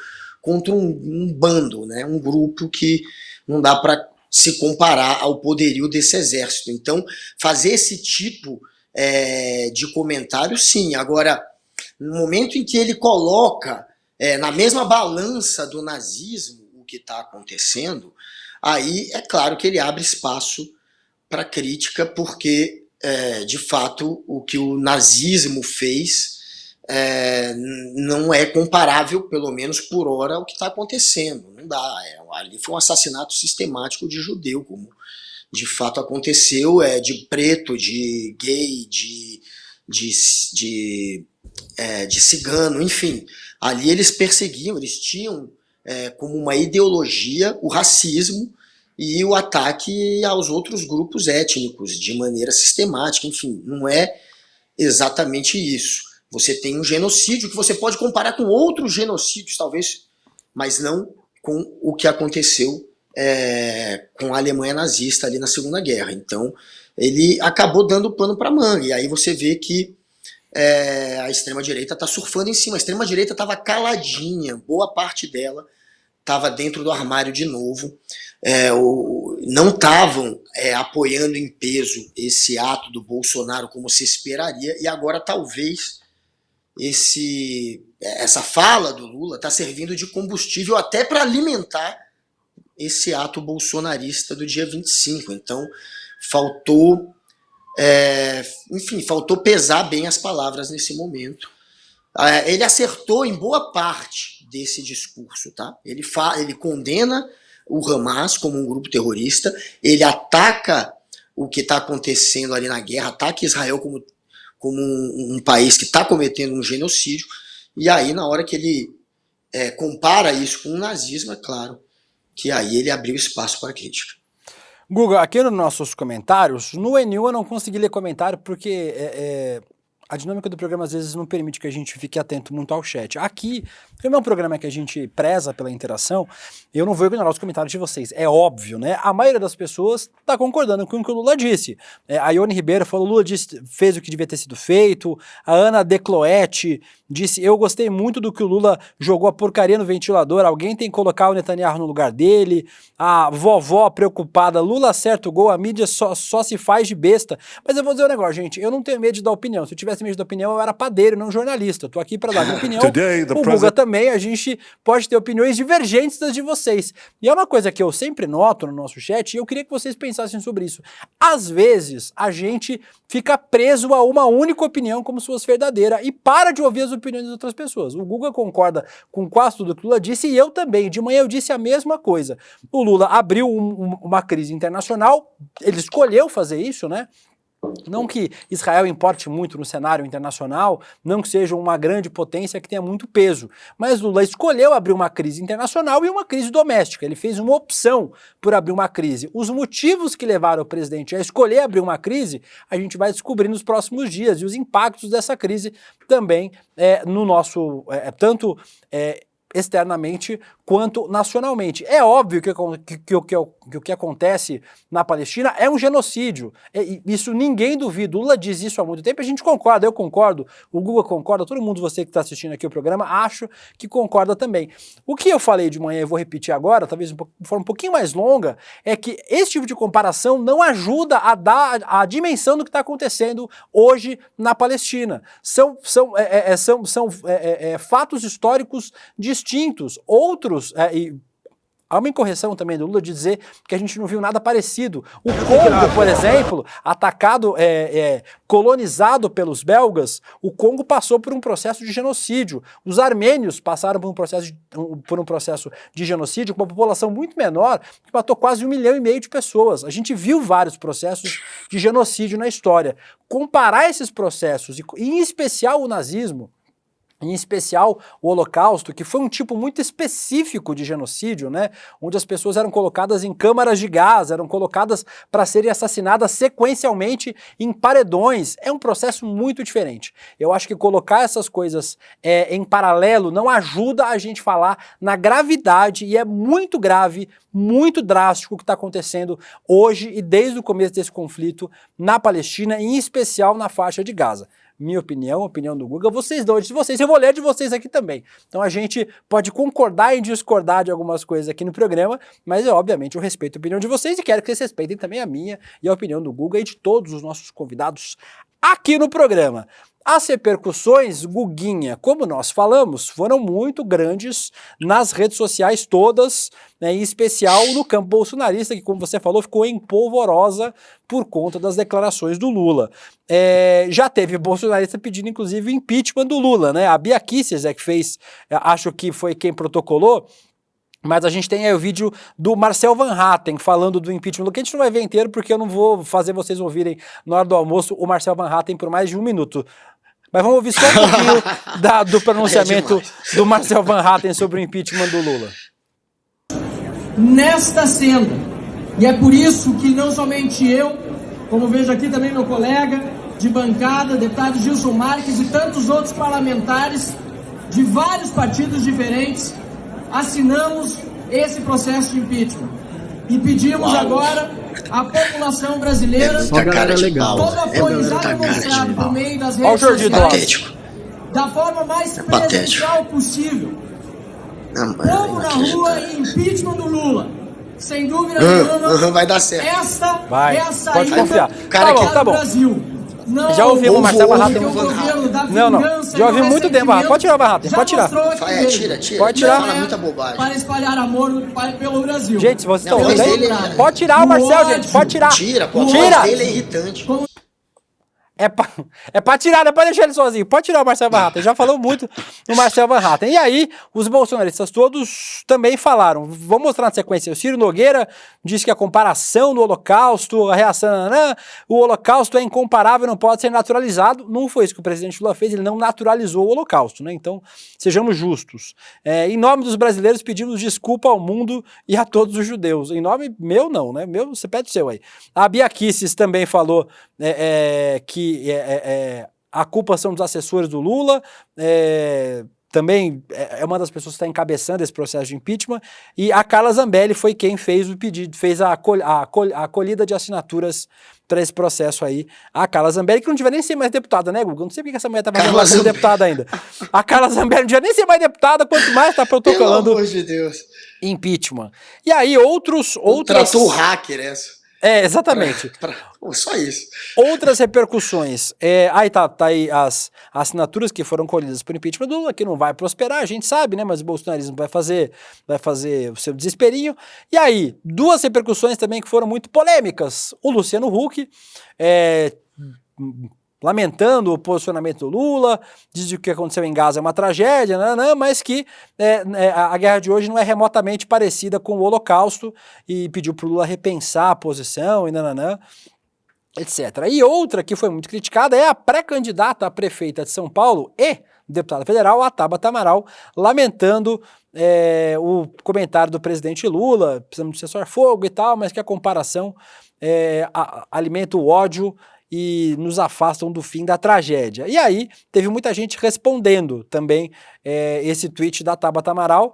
contra um bando, né? Um grupo que não dá para se comparar ao poderio desse exército. Então, fazer esse tipo de comentário, sim. Agora, no momento em que ele coloca na mesma balança do nazismo o que está acontecendo, aí é claro que ele abre espaço para crítica, porque, de fato, o que o nazismo fez não é comparável, pelo menos por hora, ao que está acontecendo. Não dá. Ali foi um assassinato sistemático de judeu, como de fato aconteceu, de preto, de gay, de cigano, enfim. Ali eles perseguiam, eles tinham como uma ideologia o racismo e o ataque aos outros grupos étnicos de maneira sistemática. Enfim, não é exatamente isso. Você tem um genocídio que você pode comparar com outros genocídios, talvez, mas não com o que aconteceu com a Alemanha nazista ali na Segunda Guerra. Então, ele acabou dando pano para manga. E aí você vê que a extrema-direita está surfando em cima. A extrema-direita estava caladinha, boa parte dela estava dentro do armário de novo. Não estavam apoiando em peso esse ato do Bolsonaro como se esperaria, e agora talvez essa fala do Lula está servindo de combustível até para alimentar esse ato bolsonarista do dia 25. Então, faltou pesar bem as palavras nesse momento. Ele acertou em boa parte desse discurso, tá? Ele condena o Hamas como um grupo terrorista, ele ataca o que está acontecendo ali na guerra, ataca Israel como um país que está cometendo um genocídio, e aí na hora que ele compara isso com o nazismo, é claro que aí ele abriu espaço para crítica. Guga, aqui nos nossos comentários, no Enil eu não consegui ler comentário porque a dinâmica do programa às vezes não permite que a gente fique atento muito ao chat. Aqui, como é um programa que a gente preza pela interação, eu não vou ignorar os comentários de vocês, é óbvio, né? A maioria das pessoas está concordando com o que o Lula disse. A Ione Ribeiro falou, Lula fez o que devia ter sido feito. A Ana Decloete disse, eu gostei muito do que o Lula jogou a porcaria no ventilador, alguém tem que colocar o Netanyahu no lugar dele. A vovó preocupada, Lula acerta o gol, a mídia só se faz de besta. Mas eu vou dizer um negócio, gente, eu não tenho medo de dar opinião. Se eu tivesse medo da opinião, eu era padeiro, não jornalista. Eu tô aqui para dar minha opinião. O Guga também, a gente pode ter opiniões divergentes das de vocês. E é uma coisa que eu sempre noto no nosso chat, e eu queria que vocês pensassem sobre isso. Às vezes, a gente fica preso a uma única opinião como se fosse verdadeira e para de ouvir as opiniões das outras pessoas. O Guga concorda com quase tudo que o Lula disse e eu também. De manhã eu disse a mesma coisa. O Lula abriu uma crise internacional, ele escolheu fazer isso, né? Não que Israel importe muito no cenário internacional, não que seja uma grande potência que tenha muito peso, mas Lula escolheu abrir uma crise internacional e uma crise doméstica. Ele fez uma opção por abrir uma crise. Os motivos que levaram o presidente a escolher abrir uma crise, a gente vai descobrir nos próximos dias, e os impactos dessa crise também no nosso, tanto externamente quanto nacionalmente. É óbvio que o que acontece na Palestina é um genocídio. Isso ninguém duvida. O Lula diz isso há muito tempo, a gente concorda, eu concordo, o Guga concorda, todo mundo, você que está assistindo aqui o programa, acho que concorda também. O que eu falei de manhã e vou repetir agora, talvez de forma um pouquinho mais longa, é que esse tipo de comparação não ajuda a dar a dimensão do que está acontecendo hoje na Palestina. São fatos históricos distintos. Outros, e há uma incorreção também do Lula de dizer que a gente não viu nada parecido. O Congo, por exemplo, atacado, colonizado pelos belgas, o Congo passou por um processo de genocídio. Os armênios passaram por um processo de genocídio com uma população muito menor, que matou quase 1,5 milhão de pessoas. A gente viu vários processos de genocídio na história. Comparar esses processos, e em especial o nazismo, em especial o Holocausto, que foi um tipo muito específico de genocídio, né? Onde as pessoas eram colocadas em câmaras de gás, eram colocadas para serem assassinadas sequencialmente em paredões. É um processo muito diferente. Eu acho que colocar essas coisas em paralelo não ajuda a gente falar na gravidade, e é muito grave, muito drástico o que está acontecendo hoje e desde o começo desse conflito na Palestina, em especial na faixa de Gaza. Minha opinião, a opinião do Guga, vocês dão de vocês, eu vou ler de vocês aqui também. Então a gente pode concordar e discordar de algumas coisas aqui no programa, mas obviamente eu respeito a opinião de vocês e quero que vocês respeitem também a minha e a opinião do Guga e de todos os nossos convidados aqui no programa. As repercussões, Guguinha, como nós falamos, foram muito grandes nas redes sociais todas, né, em especial no campo bolsonarista, que, como você falou, ficou em polvorosa por conta das declarações do Lula. Já teve bolsonarista pedindo, inclusive, o impeachment do Lula, né? A Bia Kicis que fez, acho que foi quem protocolou, mas a gente tem aí o vídeo do Marcel Van Hatten falando do impeachment, que a gente não vai ver inteiro, porque eu não vou fazer vocês ouvirem na hora do almoço o Marcel Van Hatten por mais de 1 minuto. Mas vamos ouvir só um pouquinho do pronunciamento do Marcel Van Hatten sobre o impeachment do Lula. Nesta senda, e é por isso que não somente eu, como vejo aqui também meu colega de bancada, deputado Gilson Marques e tantos outros parlamentares de vários partidos diferentes, assinamos esse processo de impeachment. E pedimos agora à população brasileira, todo apoio já demonstrado por meio das redes sociais, da forma mais presencial possível. Povo na rua e impeachment do Lula. Sem dúvida nenhuma, vai dar certo. Esta é a saída pode confiar. do Brasil. Não, Já ouvimos o Marcelo Barrata. porque o governo da Não, vingança já ouvi e do muito tempo. ressentimento Pode tirar o Barrata, já pode tirar. mostrou aqui Vai, mesmo. tira. Pode tirar. Fala muita bobagem. Para espalhar amor pelo Brasil. Gente, se vocês Não, estão mas ouvindo ele- aí, pode tirar o Marcel, gente, pode tirar. Tira, pô. A Tira. voz dele é irritante. É pra tirar, não pode deixar ele sozinho. Pode tirar o Marcelo Van Hatten. Já falou muito do Marcelo Van Hatten. E aí, os bolsonaristas todos também falaram. Vou mostrar na sequência. O Ciro Nogueira disse que a comparação do Holocausto, a reação, o Holocausto é incomparável, não pode ser naturalizado. Não foi isso que o presidente Lula fez, ele não naturalizou o Holocausto, né? Então, sejamos justos. Em nome dos brasileiros, pedimos desculpa ao mundo e a todos os judeus. Em nome meu, não, né? Meu, você pede o seu aí. A Bia Kicis também falou que a culpa são dos assessores do Lula, também é uma das pessoas que está encabeçando esse processo de impeachment, e a Carla Zambelli foi quem fez o pedido, fez a acolhida de assinaturas para esse processo aí. A Carla Zambelli, que não devia nem ser mais deputada, né, Guga? Não sei porque essa mulher estava fazendo como deputada ainda. A Carla Zambelli não devia nem ser mais deputada, quanto mais está protocolando Pelo amor de Deus. impeachment. E aí outros... Tratou o hacker essa. Exatamente. Só isso. Outras repercussões. Aí tá aí as assinaturas que foram colhidas por impeachment do Lula, que não vai prosperar, a gente sabe, né? Mas o bolsonarismo vai fazer o seu desesperinho. E aí, duas repercussões também que foram muito polêmicas. O Luciano Huck, lamentando o posicionamento do Lula, diz que o que aconteceu em Gaza é uma tragédia, mas que a guerra de hoje não é remotamente parecida com o Holocausto, e pediu para o Lula repensar a posição, etc. E outra que foi muito criticada é a pré-candidata a prefeita de São Paulo e deputada federal, a Tabata Amaral, lamentando o comentário do presidente Lula, precisamos de cessar fogo e tal, mas que a comparação alimenta o ódio e nos afastam do fim da tragédia. E aí, teve muita gente respondendo também esse tweet da Tabata Amaral.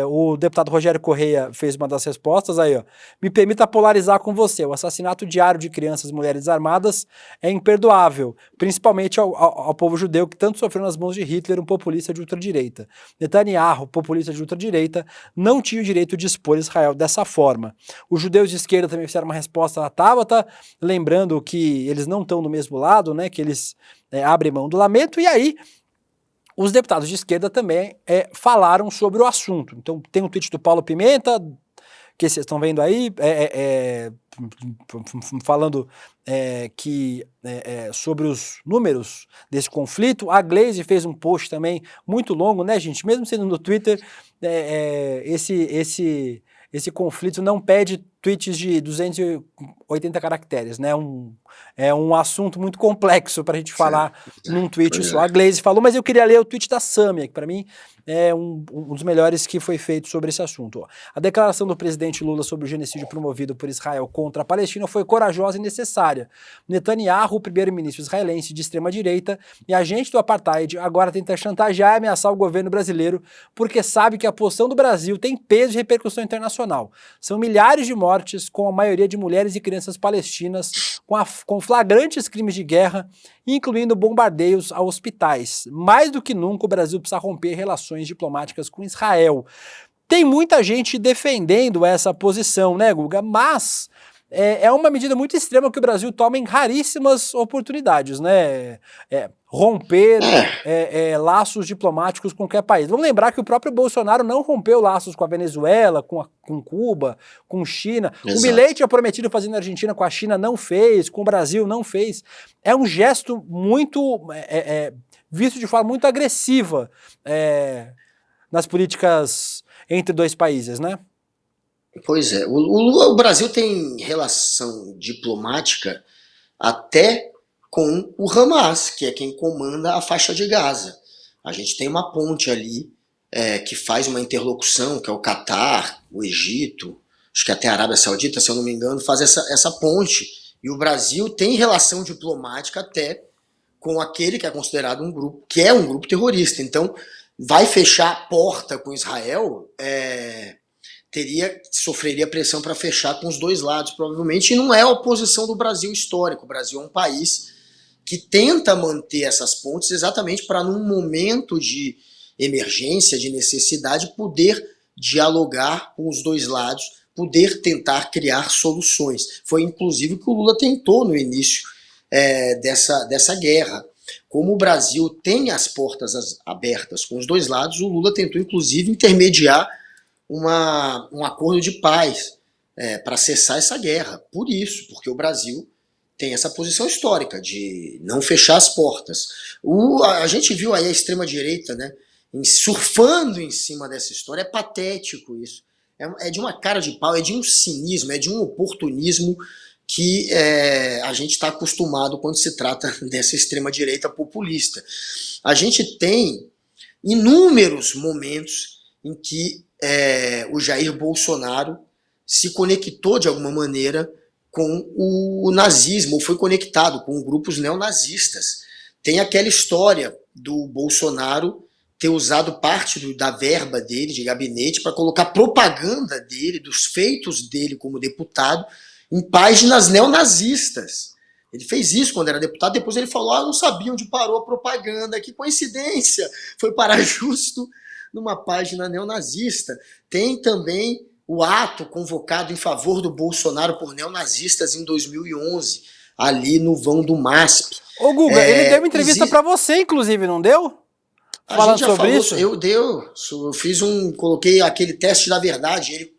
O deputado Rogério Correia fez uma das respostas aí, ó. Me permita polarizar com você. O assassinato diário de crianças e mulheres desarmadas é imperdoável, principalmente ao povo judeu que tanto sofreu nas mãos de Hitler, um populista de ultradireita. Netanyahu, populista de ultradireita, não tinha o direito de expor Israel dessa forma. Os judeus de esquerda também fizeram uma resposta à Tabata, lembrando que eles não estão do mesmo lado, né, que eles abrem mão do lamento, e aí os deputados de esquerda também falaram sobre o assunto. Então tem um tweet do Paulo Pimenta, que vocês estão vendo aí, falando sobre os números desse conflito. A Glaze fez um post também muito longo, né, gente? Mesmo sendo no Twitter, esse conflito não pede tweets de 280 caracteres, né? É um assunto muito complexo para a gente falar num tweet só. A Glaze falou, mas eu queria ler o tweet da Sâmia, que para mim é um dos melhores que foi feito sobre esse assunto. Ó. A declaração do presidente Lula sobre o genocídio promovido por Israel contra a Palestina foi corajosa e necessária. Netanyahu, o primeiro-ministro israelense de extrema-direita e agente do apartheid, agora tenta chantagear e ameaçar o governo brasileiro porque sabe que a posição do Brasil tem peso e repercussão internacional. São milhares de mortes, com a maioria de mulheres e crianças palestinas, com flagrantes crimes de guerra, incluindo bombardeios a hospitais. Mais do que nunca, o Brasil precisa romper relações diplomáticas com Israel. Tem muita gente defendendo essa posição, né, Guga? Mas é uma medida muito extrema que o Brasil toma em raríssimas oportunidades, né? Romper laços diplomáticos com qualquer país. Vamos lembrar que o próprio Bolsonaro não rompeu laços com a Venezuela, com Cuba, com China. Exato. O Milei tinha prometido fazer na Argentina, com a China não fez, com o Brasil não fez. É um gesto muito visto de forma muito agressiva nas políticas entre dois países, né? Pois é, o Brasil tem relação diplomática até com o Hamas, que é quem comanda a faixa de Gaza. A gente tem uma ponte ali que faz uma interlocução, que é o Catar, o Egito, acho que até a Arábia Saudita, se eu não me engano, faz essa ponte. E o Brasil tem relação diplomática até com aquele que é considerado um grupo terrorista. Então, vai fechar a porta com Israel, sofreria pressão para fechar com os dois lados, provavelmente, e não é a oposição do Brasil histórico. O Brasil é um país que tenta manter essas pontes exatamente para, num momento de emergência, de necessidade, poder dialogar com os dois lados, poder tentar criar soluções. Foi, inclusive, o que o Lula tentou no início dessa guerra. Como o Brasil tem as portas abertas com os dois lados, o Lula tentou, inclusive, intermediar um acordo de paz para cessar essa guerra. Por isso, porque o Brasil tem essa posição histórica de não fechar as portas. A gente viu aí a extrema-direita, né, surfando em cima dessa história. É patético isso. É de uma cara de pau, é de um cinismo, é de um oportunismo que a gente está acostumado quando se trata dessa extrema-direita populista. A gente tem inúmeros momentos em que o Jair Bolsonaro se conectou de alguma maneira com o nazismo, ou foi conectado com grupos neonazistas. Tem aquela história do Bolsonaro ter usado parte da verba dele, de gabinete, para colocar propaganda dele, dos feitos dele como deputado, em páginas neonazistas. Ele fez isso quando era deputado, depois ele falou, não sabia onde parou a propaganda, que coincidência, foi parar justo numa página neonazista. Tem também o ato convocado em favor do Bolsonaro por neonazistas em 2011, ali no vão do MASP. Ô Guga, ele deu uma entrevista para você, inclusive, não deu? Falando sobre isso? Eu fiz coloquei aquele teste da verdade, ele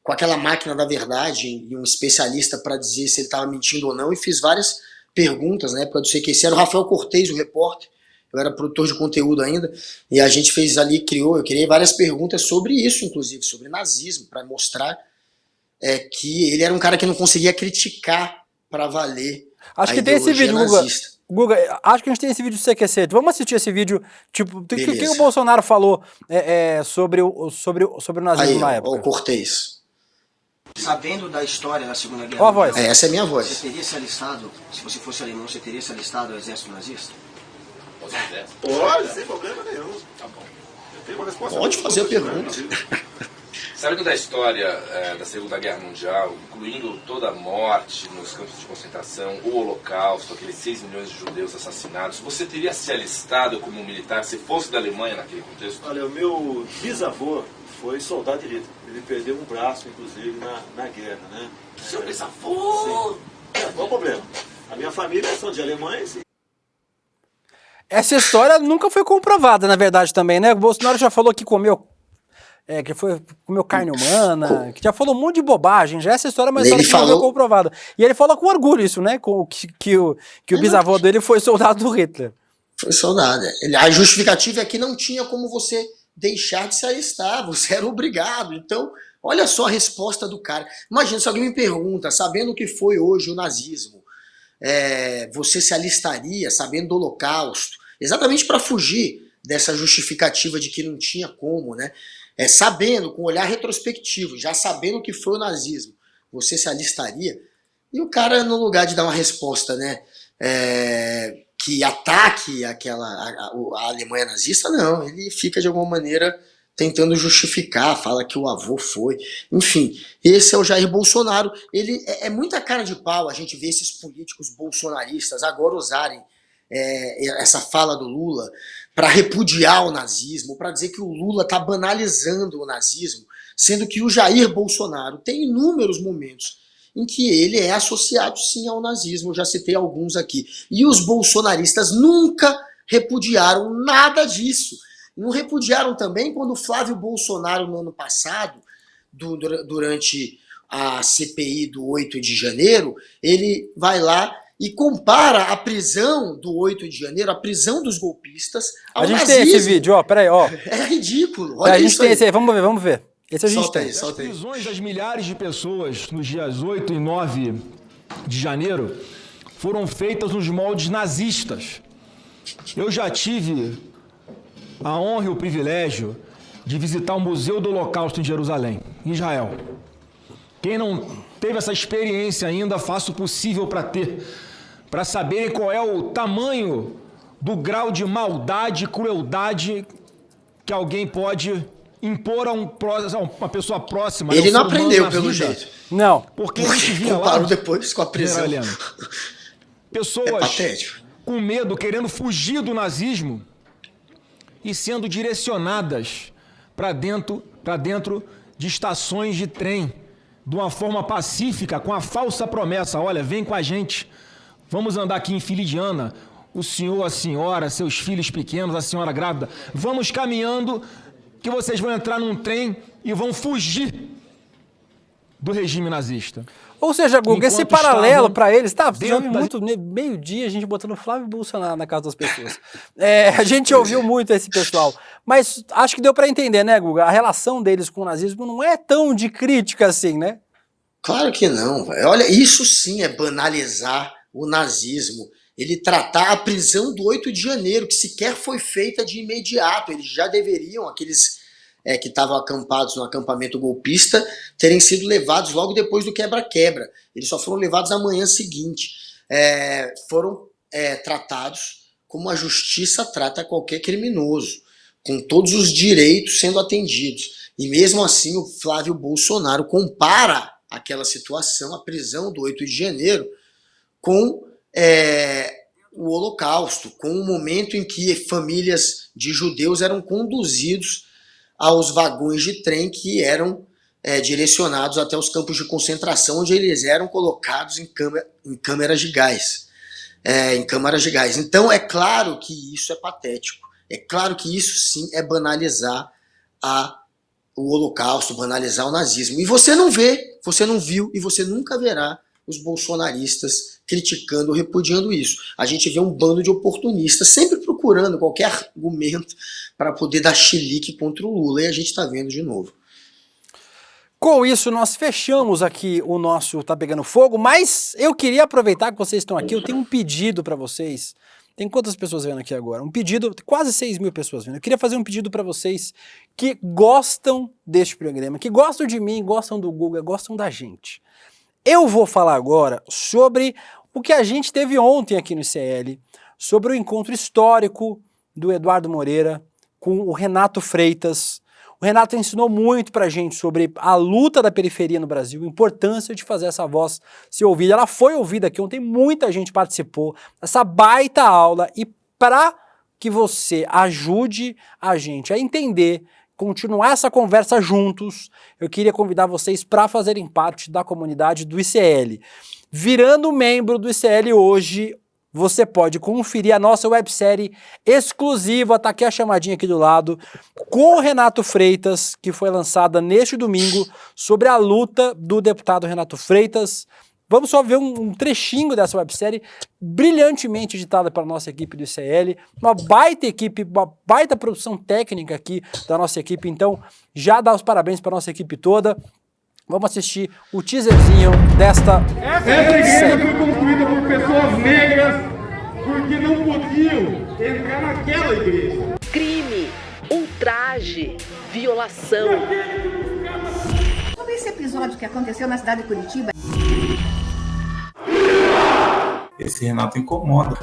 com aquela máquina da verdade e um especialista para dizer se ele estava mentindo ou não, e fiz várias perguntas na época do CQC. Era o Rafael Cortez, o repórter, eu era produtor de conteúdo ainda, e a gente fez ali, eu criei várias perguntas sobre isso, inclusive, sobre nazismo, para mostrar que ele era um cara que não conseguia criticar para valer. Acho que tem esse vídeo, Guga, acho que a gente tem esse vídeo do CQC. Vamos assistir esse vídeo, tipo, o que o Bolsonaro falou sobre o nazismo na época. O Cortez. Sabendo da história da Segunda Guerra Mundial, voz. Essa é a minha voz. Você teria se alistado, se você fosse alemão, você teria se alistado ao exército nazista? Pode, sem problema nenhum. Tá bom. Eu tenho uma resposta. Pode fazer a pergunta. Sabendo da história da Segunda Guerra Mundial, incluindo toda a morte nos campos de concentração, o Holocausto, aqueles 6 milhões de judeus assassinados, você teria se alistado como militar se fosse da Alemanha naquele contexto? Olha, o meu bisavô foi soldado de Hitler. Ele perdeu um braço, inclusive, na guerra, né? Seu bisavô! Qual o problema? A minha família são de alemães. Essa história nunca foi comprovada, na verdade, também, né? O Bolsonaro já falou que comeu carne humana, que já falou um monte de bobagem, já essa história, mas não foi comprovada. E ele falou com orgulho isso, né? Que o bisavô dele foi soldado do Hitler. Foi soldado. A justificativa é que não tinha como você deixar de se alistar, você era obrigado. Então, olha só a resposta do cara. Imagina, se alguém me pergunta, sabendo o que foi hoje o nazismo, você se alistaria, sabendo do Holocausto, exatamente para fugir dessa justificativa de que não tinha como, né? Sabendo, com um olhar retrospectivo, já sabendo o que foi o nazismo, você se alistaria? E o cara, no lugar de dar uma resposta, né, que ataque a Alemanha nazista, não, ele fica de alguma maneira tentando justificar, fala que o avô foi, enfim, esse é o Jair Bolsonaro. Ele é muita cara de pau a gente ver esses políticos bolsonaristas agora usarem essa fala do Lula para repudiar o nazismo, para dizer que o Lula está banalizando o nazismo, sendo que o Jair Bolsonaro tem inúmeros momentos em que ele é associado sim ao nazismo, eu já citei alguns aqui. E os bolsonaristas nunca repudiaram nada disso. Não repudiaram também quando o Flávio Bolsonaro, no ano passado, durante a CPI do 8 de janeiro, ele vai lá e compara a prisão do 8 de janeiro, a prisão dos golpistas, ao nazismo. A gente tem esse vídeo, peraí, É ridículo. Olha a gente isso tem aí. esse aí, vamos ver. Esse a gente tem. As prisões das milhares de pessoas nos dias 8 e 9 de janeiro foram feitas nos moldes nazistas. Eu já tive a honra e o privilégio de visitar o Museu do Holocausto em Jerusalém, em Israel. Quem não teve essa experiência ainda, faça o possível para ter, para saberem qual é o tamanho do grau de maldade e crueldade que alguém pode impor a uma pessoa próxima. Ele não aprendeu, pelo jeito. Não. Porque a gente via lá... Comparou depois com a prisão. Pessoas com medo, querendo fugir do nazismo e sendo direcionadas para dentro de estações de trem, de uma forma pacífica, com a falsa promessa, olha, vem com a gente, Vamos andar aqui em fila indiana, o senhor, a senhora, seus filhos pequenos, a senhora grávida. Vamos caminhando que vocês vão entrar num trem e vão fugir do regime nazista. Ou seja, Guga, esse paralelo para eles, tá? Já ouvi muito, meio-dia a gente botando Flávio Bolsonaro na casa das pessoas. A gente ouviu muito esse pessoal. Mas acho que deu para entender, né, Guga? A relação deles com o nazismo não é tão de crítica assim, né? Claro que não. Olha, isso sim é banalizar o nazismo. Ele tratar a prisão do 8 de janeiro, que sequer foi feita de imediato. Eles já deveriam, aqueles que estavam acampados no acampamento golpista, terem sido levados logo depois do quebra-quebra. Eles só foram levados na manhã seguinte. Foram tratados como a justiça trata qualquer criminoso, com todos os direitos sendo atendidos. E mesmo assim o Flávio Bolsonaro compara aquela situação, a prisão do 8 de janeiro, com o Holocausto, com o momento em que famílias de judeus eram conduzidos aos vagões de trem que eram direcionados até os campos de concentração, onde eles eram colocados em câmaras de gás. Então é claro que isso é patético, é claro que isso sim é banalizar o Holocausto, banalizar o nazismo. E você não vê, você não viu e você nunca verá os bolsonaristas criticando, repudiando isso. A gente vê um bando de oportunistas sempre procurando qualquer argumento para poder dar chilique contra o Lula, e a gente está vendo de novo. Com isso, nós fechamos aqui o nosso Tá Pegando Fogo, mas eu queria aproveitar que vocês estão aqui, eu tenho um pedido para vocês. Tem quantas pessoas vendo aqui agora? Um pedido, quase 6 mil pessoas vendo. Eu queria fazer um pedido para vocês que gostam deste programa, que gostam de mim, gostam do Guga, gostam da gente. Eu vou falar agora sobre o que a gente teve ontem aqui no ICL, sobre o encontro histórico do Eduardo Moreira com o Renato Freitas. O Renato ensinou muito pra gente sobre a luta da periferia no Brasil, a importância de fazer essa voz ser ouvida. Ela foi ouvida aqui ontem, muita gente participou dessa baita aula, e para que você ajude a gente a entender, continuar essa conversa juntos, eu queria convidar vocês para fazerem parte da comunidade do ICL. Virando membro do ICL hoje, você pode conferir a nossa websérie exclusiva, tá aqui a chamadinha aqui do lado, com o Renato Freitas, que foi lançada neste domingo, sobre a luta do deputado Renato Freitas. Vamos só ver um trechinho dessa websérie, brilhantemente editada pela nossa equipe do ICL, uma baita equipe, uma baita produção técnica aqui da nossa equipe, então já dá os parabéns para a nossa equipe toda. Vamos assistir o teaserzinho desta Essa igreja foi construída por pessoas negras porque não podiam entrar naquela igreja. Crime, ultraje, violação. Sobre esse episódio que aconteceu na cidade de Curitiba. Esse Renato incomoda.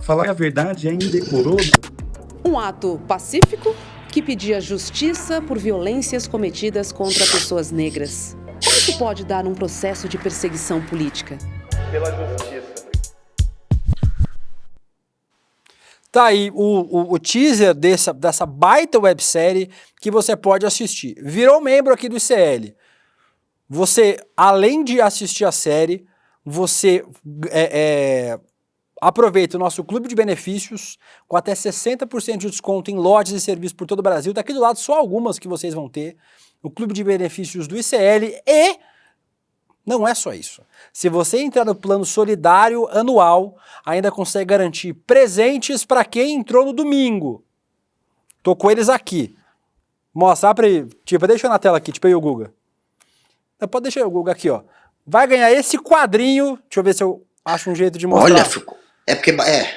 Falar a verdade é indecoroso. Um ato pacífico que pedia justiça por violências cometidas contra pessoas negras. Como isso pode dar num processo de perseguição política? Pela justiça. Tá aí o teaser dessa baita websérie que você pode assistir. Virou membro aqui do ICL. Você, além de assistir a série, você aproveita o nosso clube de benefícios com até 60% de desconto em lojas e serviços por todo o Brasil. Tá aqui do lado só algumas que vocês vão ter. O clube de benefícios do ICL, e não é só isso. Se você entrar no plano solidário anual, ainda consegue garantir presentes para quem entrou no domingo. Tô com eles aqui. Mostra, deixa eu na tela aqui, tipo aí o Guga. Pode deixar o Guga aqui, ó. Vai ganhar esse quadrinho. Deixa eu ver se eu acho um jeito de mostrar. Olha, ficou.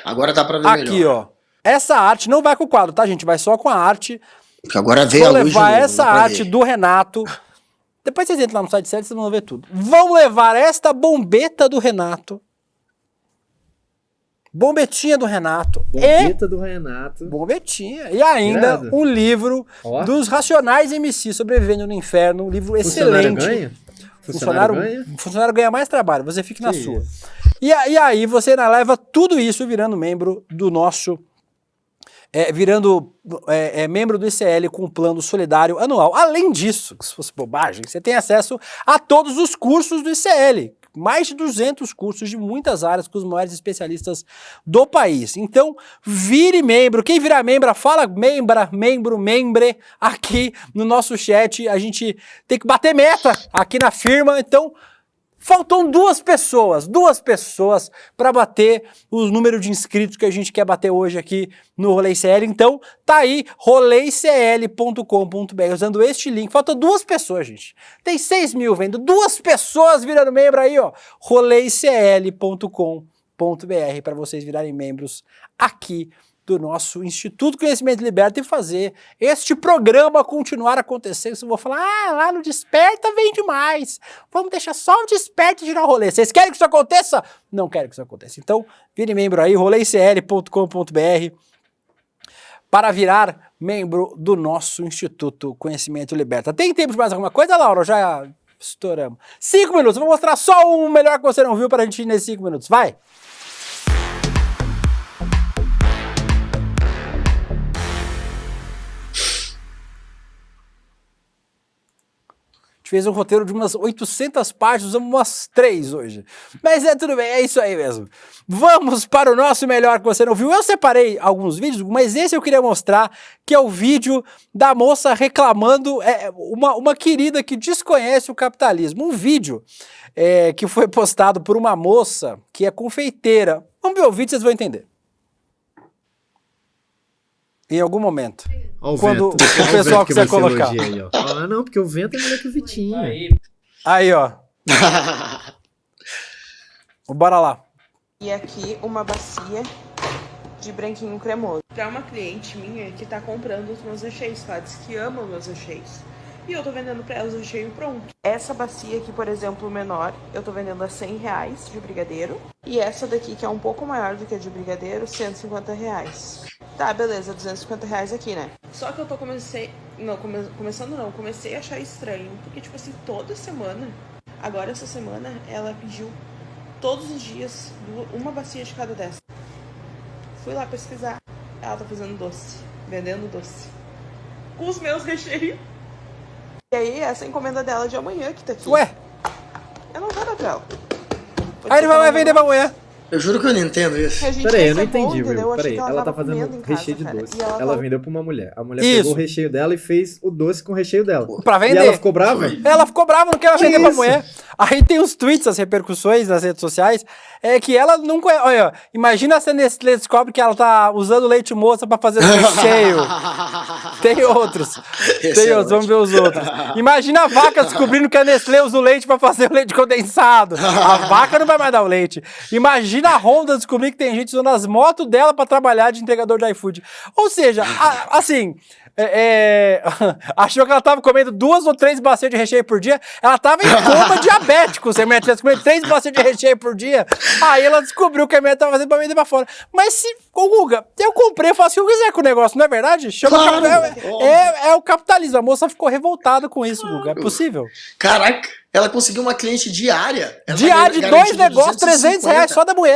Agora dá pra ver melhor. Aqui, ó. Essa arte não vai com o quadro, tá, gente? Vai só com a arte. Porque agora veio a luz de novo. Vão levar essa arte do Renato. Depois vocês entram lá no site certo, vocês vão ver tudo. Vão levar esta bombeta do Renato. Bombetinha do Renato. Bombeta do Renato. Bombetinha. E ainda um livro dos Racionais MC, Sobrevivendo no Inferno. Um livro excelente. Ganha? Funcionário ganha mais trabalho, você fica na sua. E aí você ainda leva tudo isso virando membro do nosso... membro do ICL com um plano solidário anual. Além disso, se fosse bobagem, você tem acesso a todos os cursos do ICL. mais de 200 cursos de muitas áreas com os maiores especialistas do país. Então, vire membro. Quem virar membro, fala membre aqui no nosso chat. A gente tem que bater meta aqui na firma, então faltam duas pessoas para bater o número de inscritos que a gente quer bater hoje aqui no Rolê CL. Então, tá aí, roleicl.com.br, usando este link. Faltam duas pessoas, gente. Tem 6 mil vendo, duas pessoas virando membro aí, ó. roleicl.com.br para vocês virarem membros aqui do nosso Instituto Conhecimento Liberta e fazer este programa continuar acontecendo. Se eu vou falar, lá no Desperta vem demais, vamos deixar só o Desperta girar o rolê. Vocês querem que isso aconteça? Não quero que isso aconteça. Então, vire membro aí, roleicl.com.br para virar membro do nosso Instituto Conhecimento Liberta. Tem tempo de mais alguma coisa, Laura? Já estouramos. 5 minutos, vou mostrar só o melhor que você não viu para a gente ir nesses 5 minutos. Vai! Fez um roteiro de umas 800 páginas, usamos umas 3 hoje. Mas tudo bem, é isso aí mesmo. Vamos para o nosso melhor que você não viu. Eu separei alguns vídeos, mas esse eu queria mostrar, que é o vídeo da moça reclamando, uma querida que desconhece o capitalismo. Um vídeo que foi postado por uma moça que é confeiteira. Vamos ver o vídeo, vocês vão entender. Em algum momento. Quando o pessoal quiser colocar. Aí, ó. Não, porque o vento é melhor que o Vitinho. Aí, ó. Bora lá. E aqui uma bacia de branquinho cremoso. Pra uma cliente minha que tá comprando os meus recheios, ela diz que ama os meus recheios. E eu tô vendendo pra ela o recheio pronto. Essa bacia aqui, por exemplo, menor, eu tô vendendo a R$100 de brigadeiro. E essa daqui, que é um pouco maior do que a de brigadeiro, R$150. Tá, beleza, R$250 aqui, né? Só que eu tô comecei a achar estranho. Porque, tipo assim, toda semana, agora essa semana, ela pediu todos os dias uma bacia de cada dessa. Fui lá pesquisar. Ela tá fazendo doce, vendendo doce. Com os meus recheios. E aí, essa encomenda dela de amanhã que tá aqui. Ué? Eu não vou dar pra ela. Aí ele vai vender pra amanhã. Eu juro que eu não entendo isso. Peraí, eu não entendi, Will. Peraí, ela tá fazendo recheio de doce. Ela vendeu pra uma mulher. A mulher pegou o recheio dela e fez o doce com o recheio dela. Pra vender. E ela ficou brava? Ela ficou brava, não quer vender pra mulher. Aí tem os tweets, as repercussões nas redes sociais, que ela não conhece. Olha, imagina se a Nestlé descobre que ela tá usando leite moça pra fazer recheio. Tem outros. Vamos ver os outros. Imagina a vaca descobrindo que a Nestlé usa o leite pra fazer o leite condensado. A vaca não vai mais dar o leite. Imagina a Honda descobrir que tem gente usando as motos dela pra trabalhar de entregador de iFood. Ou seja, assim, achou que ela tava comendo 2 ou 3 bacias de recheio por dia. Ela tava em coma diabético. Se a minha tivesse comendo 3 bacias de recheio por dia, aí ela descobriu que a minha tava fazendo pra vender pra fora. Mas se, Guga, eu comprei, eu faço o que eu quiser com o negócio, não é verdade? Claro, é o capitalismo. A moça ficou revoltada com isso, Guga. É possível. Caraca, ela conseguiu uma cliente diária. Diária de 2 negócios, R$300 só da mulher.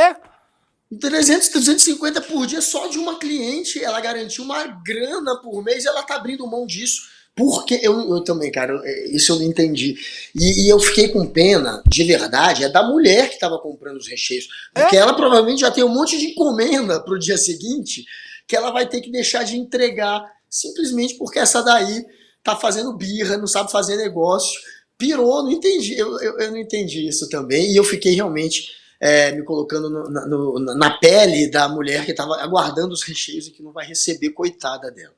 350 por dia só de uma cliente. Ela garantiu uma grana por mês e ela tá abrindo mão disso. Porque eu também, cara, isso eu não entendi. E eu fiquei com pena, de verdade, da mulher que tava comprando os recheios. Porque ela provavelmente já tem um monte de encomenda pro dia seguinte que ela vai ter que deixar de entregar simplesmente porque essa daí tá fazendo birra, não sabe fazer negócio. Pirou, não entendi. Eu não entendi isso também. E eu fiquei realmente me colocando na pele da mulher que estava aguardando os recheios e que não vai receber, coitada dela.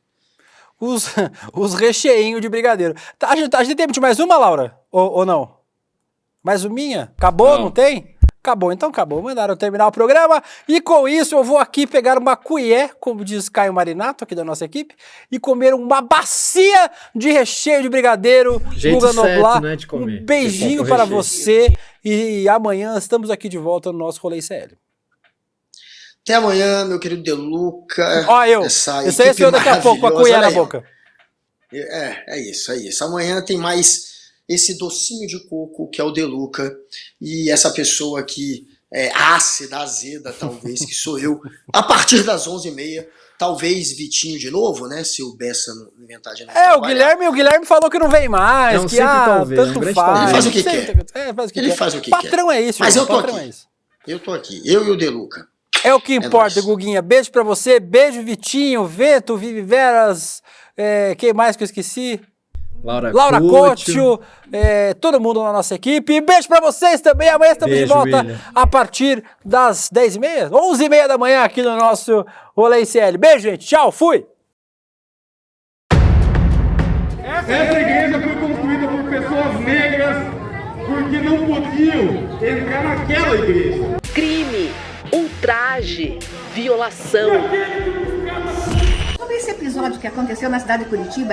Os recheinhos de brigadeiro. A gente tem tempo de mais uma, Laura? Ou não? Mais uma? Acabou? Não tem? Acabou, então acabou. Mandaram terminar o programa. E com isso eu vou aqui pegar uma colher, como diz Caio Marinato, aqui da nossa equipe, e comer uma bacia de recheio de brigadeiro. Jeito certo, né, de comer. Um beijinho para você. E amanhã estamos aqui de volta no nosso Rolê CL. Até amanhã, meu querido De Luca. Ó, esse aí é seu daqui a pouco, com a colher na boca. É isso. Amanhã tem mais esse docinho de coco, que é o De Luca. E essa pessoa que ácida, azeda, talvez, que sou eu, a partir das 11h30. Talvez Vitinho de novo, né? Se o Bessa não inventar de novo. O Guilherme falou que não vem mais, que talvez, tanto faz. Ele faz o que quer. Ele faz o que quer. Patrão é isso, mas eu tô patrão aqui. É isso. Eu tô aqui, eu e o Deluca. É o que importa, Guguinha. Beijo pra você, beijo Vitinho, Veto, Vivi Veras, quem mais que eu esqueci? Laura Couto, todo mundo na nossa equipe. E beijo pra vocês também. Amanhã estamos de volta a partir das 10h30, 11h30 da manhã aqui no nosso Rolê ICL. Beijo, gente. Tchau, fui. Essa igreja foi construída por pessoas negras porque não podiam entrar naquela igreja. Crime, ultraje, violação. Sobre esse episódio que aconteceu na cidade de Curitiba.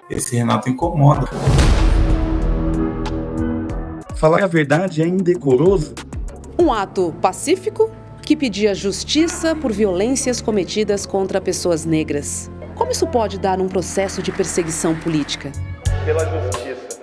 Esse Renato incomoda. Falar a verdade é indecoroso. Um ato pacífico que pedia justiça por violências cometidas contra pessoas negras. Como isso pode dar um processo de perseguição política? Pela justiça.